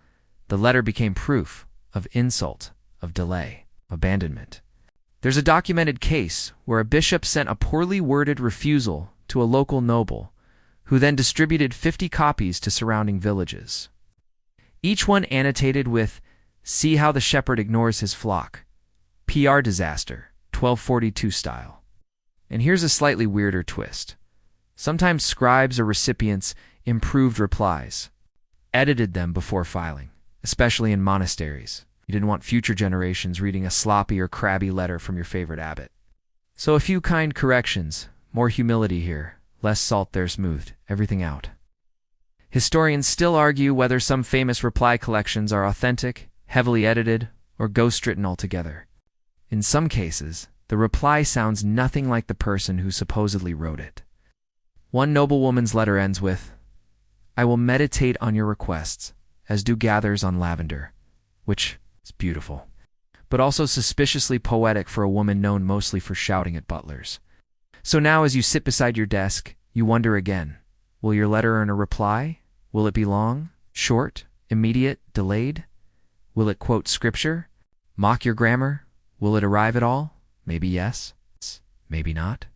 The letter became proof of insult, of delay, abandonment. There's a documented case where a bishop sent a poorly worded refusal to a local noble, who then distributed 50 copies to surrounding villages. Each one annotated with, "See how the shepherd ignores his flock. PR disaster, 1242 style." And here's a slightly weirder twist. Sometimes scribes or recipients improved replies, edited them before filing, especially in monasteries. You didn't want future generations reading a sloppy or crabby letter from your favorite abbot. So a few kind corrections, more humility here, less salt there, smoothed everything out. Historians still argue whether some famous reply collections are authentic, heavily edited, or ghost-written altogether. In some cases, the reply sounds nothing like the person who supposedly wrote it. One noblewoman's letter ends with, "I will meditate on your requests, as dew gathers on lavender," which is beautiful, but also suspiciously poetic for a woman known mostly for shouting at butlers. So now as you sit beside your desk, you wonder again, will your letter earn a reply? Will it be long, short, immediate, delayed? Will it quote scripture? Mock your grammar? Will it arrive at all? Maybe yes, maybe not.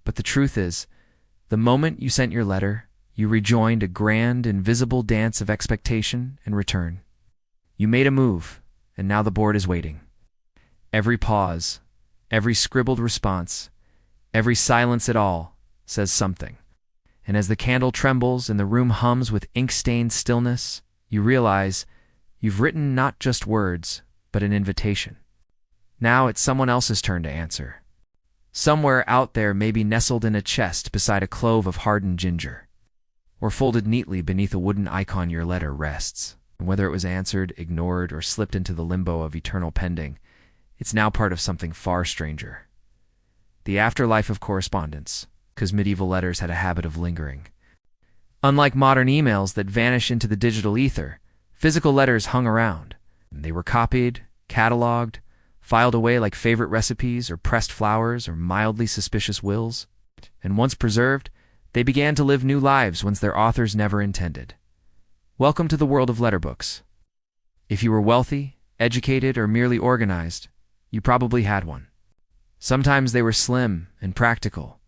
But the truth is, the moment you sent your letter, you rejoined a grand, invisible dance of expectation and return. You made a move, and now the board is waiting. Every pause, every scribbled response, every silence at all says something. And as the candle trembles and the room hums with ink-stained stillness, you realize you've written not just words, but an invitation. Now it's someone else's turn to answer. Somewhere out there, maybe nestled in a chest beside a clove of hardened ginger, or folded neatly beneath a wooden icon, your letter rests. And whether it was answered, ignored, or slipped into the limbo of eternal pending, it's now part of something far stranger. The afterlife of correspondence, because medieval letters had a habit of lingering. Unlike modern emails that vanish into the digital ether, physical letters hung around. They were copied, cataloged, filed away like favorite recipes or pressed flowers or mildly suspicious wills. And once preserved, they began to live new lives whence their authors never intended. Welcome to the world of letter books. If you were wealthy, educated, or merely organized, you probably had one. Sometimes they were slim and practical,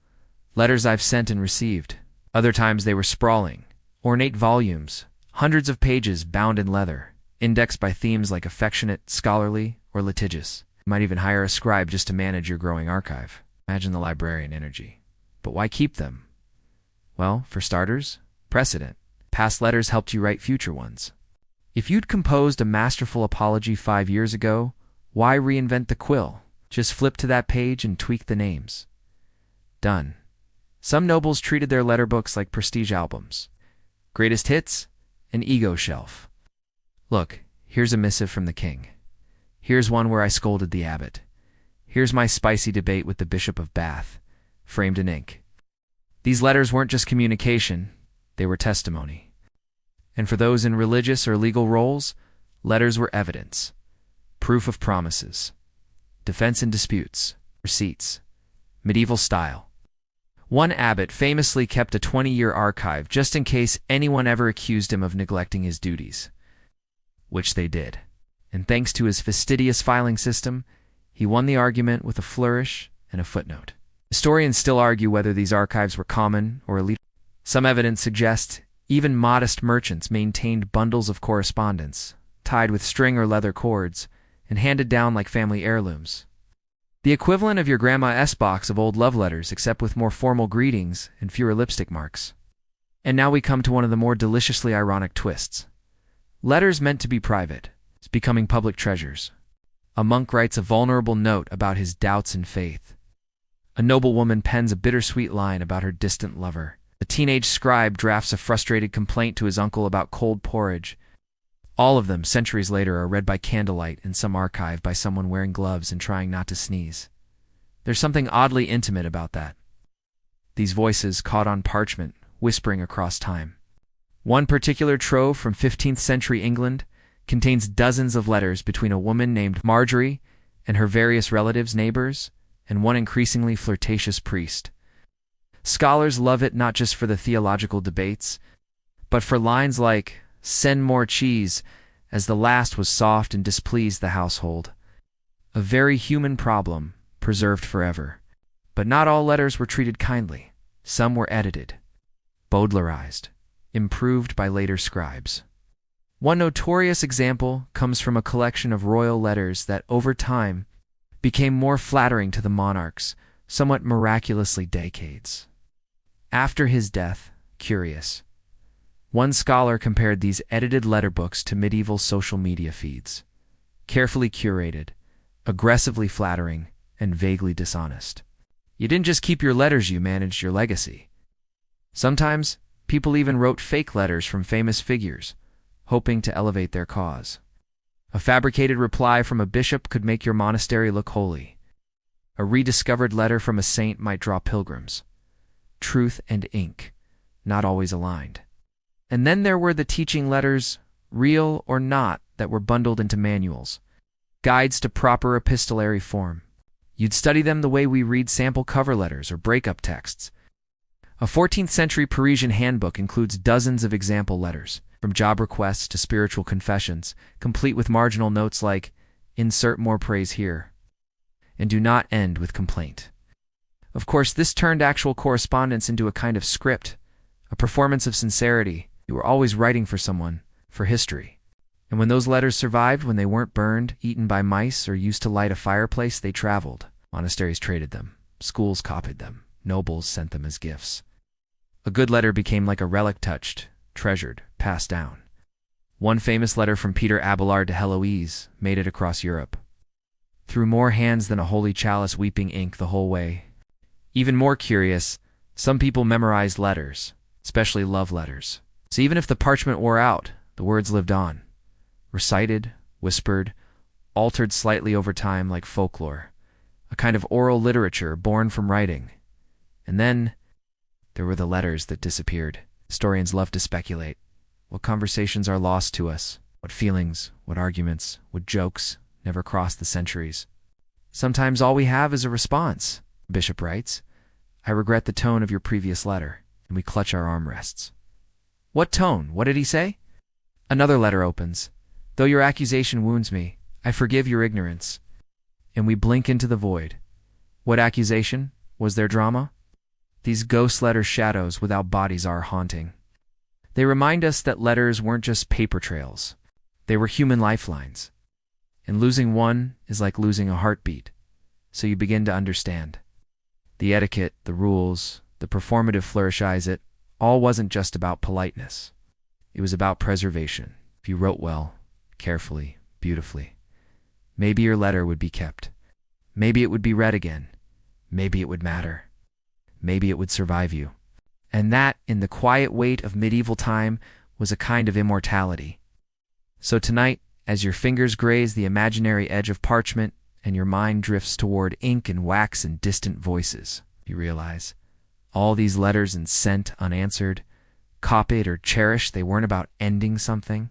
letters I've sent and received. Other times they were sprawling, ornate volumes, hundreds of pages bound in leather, indexed by themes like affectionate, scholarly, or litigious. You might even hire a scribe just to manage your growing archive. Imagine the librarian energy. But why keep them? Well, for starters, precedent. Past letters helped you write future ones. If you'd composed a masterful apology 5 years ago, why reinvent the quill? Just flip to that page and tweak the names. Done. Some nobles treated their letter books like prestige albums. Greatest hits? an ego shelf. Look, here's a missive from the king. Here's one where I scolded the abbot. Here's my spicy debate with the Bishop of Bath, framed in ink. These letters weren't just communication, they were testimony. And for those in religious or legal roles, letters were evidence, proof of promises, defense in disputes, receipts, medieval style. One abbot famously kept a 20-year archive just in case anyone ever accused him of neglecting his duties, which they did. And thanks to his fastidious filing system, he won the argument with a flourish and a footnote. Historians still argue whether these archives were common or elite. Some evidence suggests even modest merchants maintained bundles of correspondence, tied with string or leather cords, and handed down like family heirlooms. The equivalent of your grandma's box of old love letters, except with more formal greetings and fewer lipstick marks. And now we come to one of the more deliciously ironic twists. Letters meant to be private, becoming public treasures. A monk writes a vulnerable note about his doubts in faith. A noblewoman pens a bittersweet line about her distant lover. A teenage scribe drafts a frustrated complaint to his uncle about cold porridge. All of them, centuries later, are read by candlelight in some archive by someone wearing gloves and trying not to sneeze. There's something oddly intimate about that. These voices caught on parchment, whispering across time. One particular trove from 15th century England contains dozens of letters between a woman named Marjorie and her various relatives, neighbors, and one increasingly flirtatious priest. Scholars love it not just for the theological debates, but for lines like, "Send more cheese," as the last was soft and displeased the household. A very human problem, preserved forever. But not all letters were treated kindly. Some were edited, Bowdlerized, improved by later scribes. One notorious example comes from a collection of royal letters that, over time, became more flattering to the monarchs, somewhat miraculously decades. After his death, curious. One scholar compared these edited letter books to medieval social media feeds. Carefully curated, aggressively flattering, and vaguely dishonest. You didn't just keep your letters, you managed your legacy. Sometimes, people even wrote fake letters from famous figures, hoping to elevate their cause. A fabricated reply from a bishop could make your monastery look holy. A rediscovered letter from a saint might draw pilgrims. Truth and ink, not always aligned. And then there were the teaching letters, real or not, that were bundled into manuals, guides to proper epistolary form. You'd study them the way we read sample cover letters or breakup texts. A 14th century Parisian handbook includes dozens of example letters, from job requests to spiritual confessions, complete with marginal notes like, "Insert more praise here," and do not end with complaint. Of course, this turned actual correspondence into a kind of script, a performance of sincerity. You were always writing for someone, for history. And when those letters survived, when they weren't burned, eaten by mice, or used to light a fireplace, they traveled. Monasteries traded them. Schools copied them. Nobles sent them as gifts. A good letter became like a relic, touched, treasured, passed down. One famous letter from Peter Abelard to Heloise made it across Europe. Through more hands than a holy chalice, weeping ink the whole way. Even more curious, some people memorized letters, especially love letters. So even if the parchment wore out, the words lived on. Recited, whispered, altered slightly over time like folklore. A kind of oral literature born from writing. And then there were the letters that disappeared. Historians love to speculate. What conversations are lost to us? What feelings, what arguments, what jokes never crossed the centuries? Sometimes all we have is a response. Bishop writes, "I regret the tone of your previous letter," and we clutch our armrests. What tone? What did he say? Another letter opens. "Though your accusation wounds me, I forgive your ignorance." And we blink into the void. What accusation? Was there drama? These ghost letter shadows without bodies are haunting. They remind us that letters weren't just paper trails. They were human lifelines. And losing one is like losing a heartbeat. So you begin to understand. The etiquette, the rules, the performative flourish, it all wasn't just about politeness. It was about preservation. If you wrote well, carefully, beautifully, maybe your letter would be kept. Maybe it would be read again. Maybe it would matter. Maybe it would survive you. And that, in the quiet weight of medieval time, was a kind of immortality. So tonight, as your fingers graze the imaginary edge of parchment and your mind drifts toward ink and wax and distant voices, you realize all these letters and sent unanswered, copied or cherished, they weren't about ending something.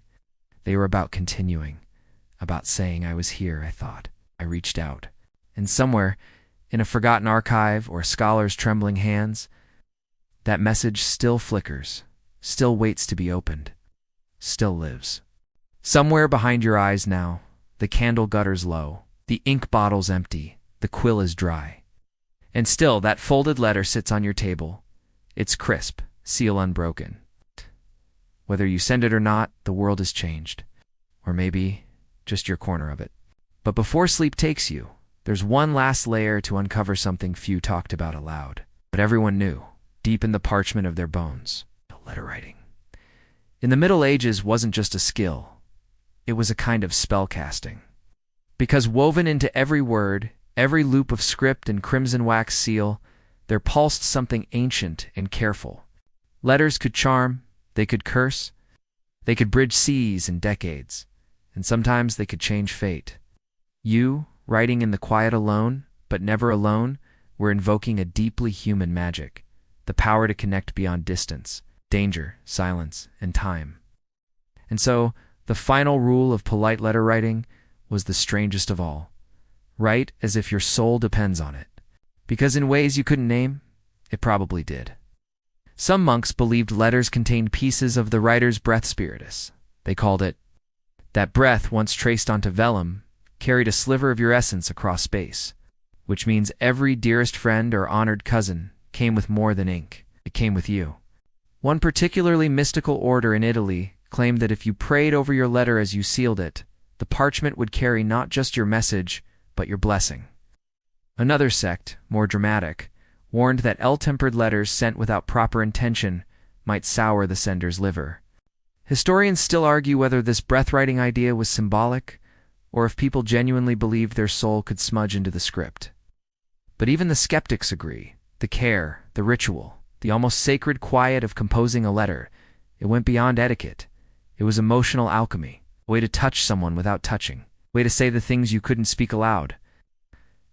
They were about continuing, about saying, I was here, I thought, I reached out. And somewhere, in a forgotten archive or a scholar's trembling hands, that message still flickers, still waits to be opened, still lives. Somewhere behind your eyes now, the candle gutter's low, the ink bottle's empty, the quill is dry. And still that folded letter sits on your table. It's crisp, seal unbroken. Whether you send it or not, the world has changed. Or maybe just your corner of it. But before sleep takes you, there's one last layer to uncover something few talked about aloud. But everyone knew, deep in the parchment of their bones, letter writing. In the Middle Ages wasn't just a skill. It was a kind of spell casting. Because woven into every word, every loop of script and crimson wax seal, there pulsed something ancient and careful. Letters could charm, they could curse, they could bridge seas and decades, and sometimes they could change fate. You, writing in the quiet alone, but never alone, were invoking a deeply human magic, the power to connect beyond distance, danger, silence, and time. And so, the final rule of polite letter writing was the strangest of all. Write as if your soul depends on it. Because in ways you couldn't name, it probably did. Some monks believed letters contained pieces of the writer's breath spiritus. They called it. That breath, once traced onto vellum, carried a sliver of your essence across space, which means every dearest friend or honored cousin came with more than ink. It came with you. One particularly mystical order in Italy claimed that if you prayed over your letter as you sealed it, the parchment would carry not just your message, but your blessing. Another sect, more dramatic, warned that ill-tempered letters sent without proper intention might sour the sender's liver. Historians still argue whether this breath-writing idea was symbolic, or if people genuinely believed their soul could smudge into the script. But even the skeptics agree. The care, the ritual, the almost sacred quiet of composing a letter, it went beyond etiquette. It was emotional alchemy, a way to touch someone without touching, a way to say the things you couldn't speak aloud,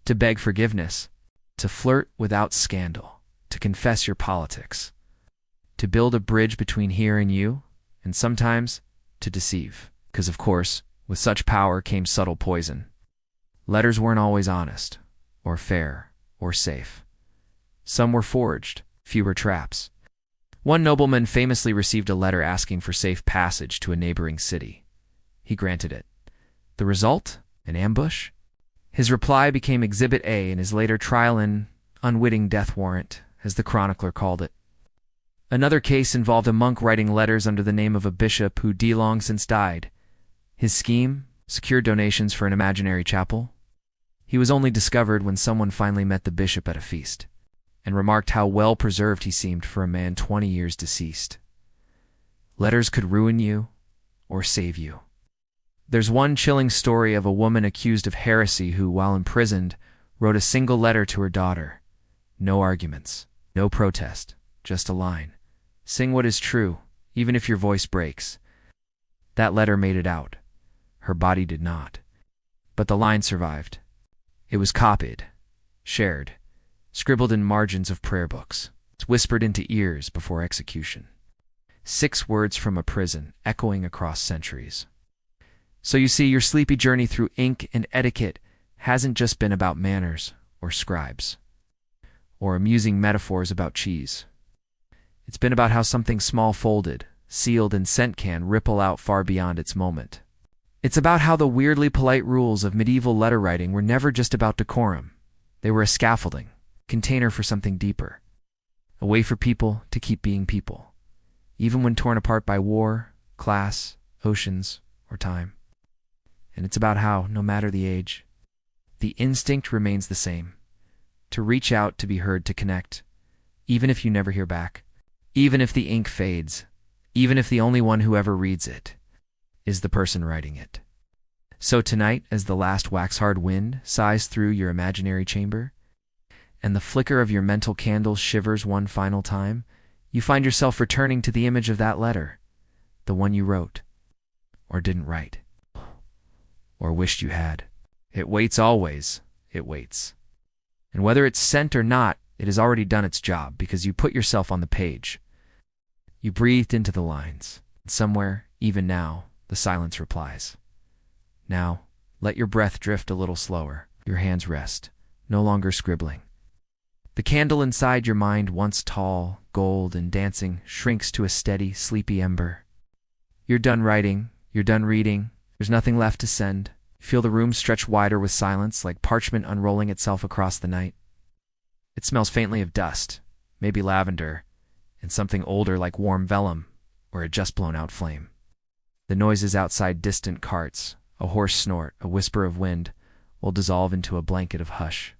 to beg forgiveness, to flirt without scandal, to confess your politics, to build a bridge between here and you, and sometimes to deceive. Because, of course, with such power came subtle poison. Letters weren't always honest, or fair, or safe. Some were forged, few were traps. One nobleman famously received a letter asking for safe passage to a neighboring city. He granted it. The result? An ambush? His reply became Exhibit A in his later trial and unwitting death warrant, as the chronicler called it. Another case involved a monk writing letters under the name of a bishop who long since died. His scheme? Secured donations for an imaginary chapel. He was only discovered when someone finally met the bishop at a feast, and remarked how well preserved he seemed for a man 20 years deceased. Letters could ruin you or save you. There's one chilling story of a woman accused of heresy who, while imprisoned, wrote a single letter to her daughter. No arguments, no protest, just a line. Sing what is true, even if your voice breaks. That letter made it out. Her body did not. But the line survived. It was copied, shared, scribbled in margins of prayer books, whispered into ears before execution. 6 words from a prison, echoing across centuries. So you see, your sleepy journey through ink and etiquette hasn't just been about manners or scribes, or amusing metaphors about cheese. It's been about how something small folded, sealed, and sent can ripple out far beyond its moment. It's about how the weirdly polite rules of medieval letter writing were never just about decorum. They were a scaffolding, container for something deeper, a way for people to keep being people, even when torn apart by war, class, oceans, or time. And it's about how, no matter the age, the instinct remains the same, to reach out, to be heard, to connect, even if you never hear back, even if the ink fades, even if the only one who ever reads it is the person writing it. So tonight, as the last wax-hard wind sighs through your imaginary chamber, and the flicker of your mental candle shivers one final time, you find yourself returning to the image of that letter, The one you wrote, or didn't write, or wished you had. It waits always. It waits. And whether it's sent or not, it has already done its job because you put yourself on the page. You breathed into the lines. Somewhere, even now, the silence replies. Now, let your breath drift a little slower. Your hands rest, no longer scribbling. The candle inside your mind, once tall, gold, and dancing, shrinks to a steady, sleepy ember. You're done writing. You're done reading. There's nothing left to send. Feel the room stretch wider with silence, like parchment unrolling itself across the night. It smells faintly of dust, maybe lavender, and something older like warm vellum or a just blown out flame. The noises outside, distant carts, a hoarse snort, a whisper of wind, will dissolve into a blanket of hush.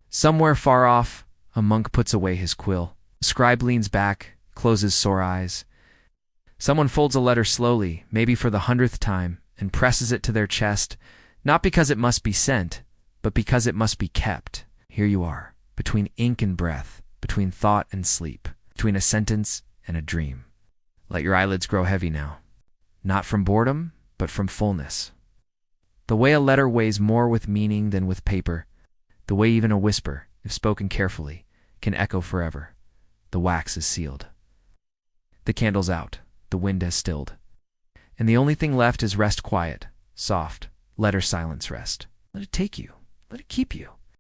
Somewhere far off, a monk puts away his quill. The scribe leans back, closes sore eyes. Someone folds a letter slowly, maybe for the 100th time, and presses it to their chest, not because it must be sent, but because it must be kept. Here you are, between ink and breath, between thought and sleep, between a sentence and a dream. Let your eyelids grow heavy now, not from boredom, but from fullness. The way a letter weighs more with meaning than with paper, the way even a whisper, if spoken carefully, can echo forever. The wax is sealed. The candle's out, the wind has stilled, and the only thing left is rest, quiet, soft. Let her silence rest. Let it take you. Let it keep you.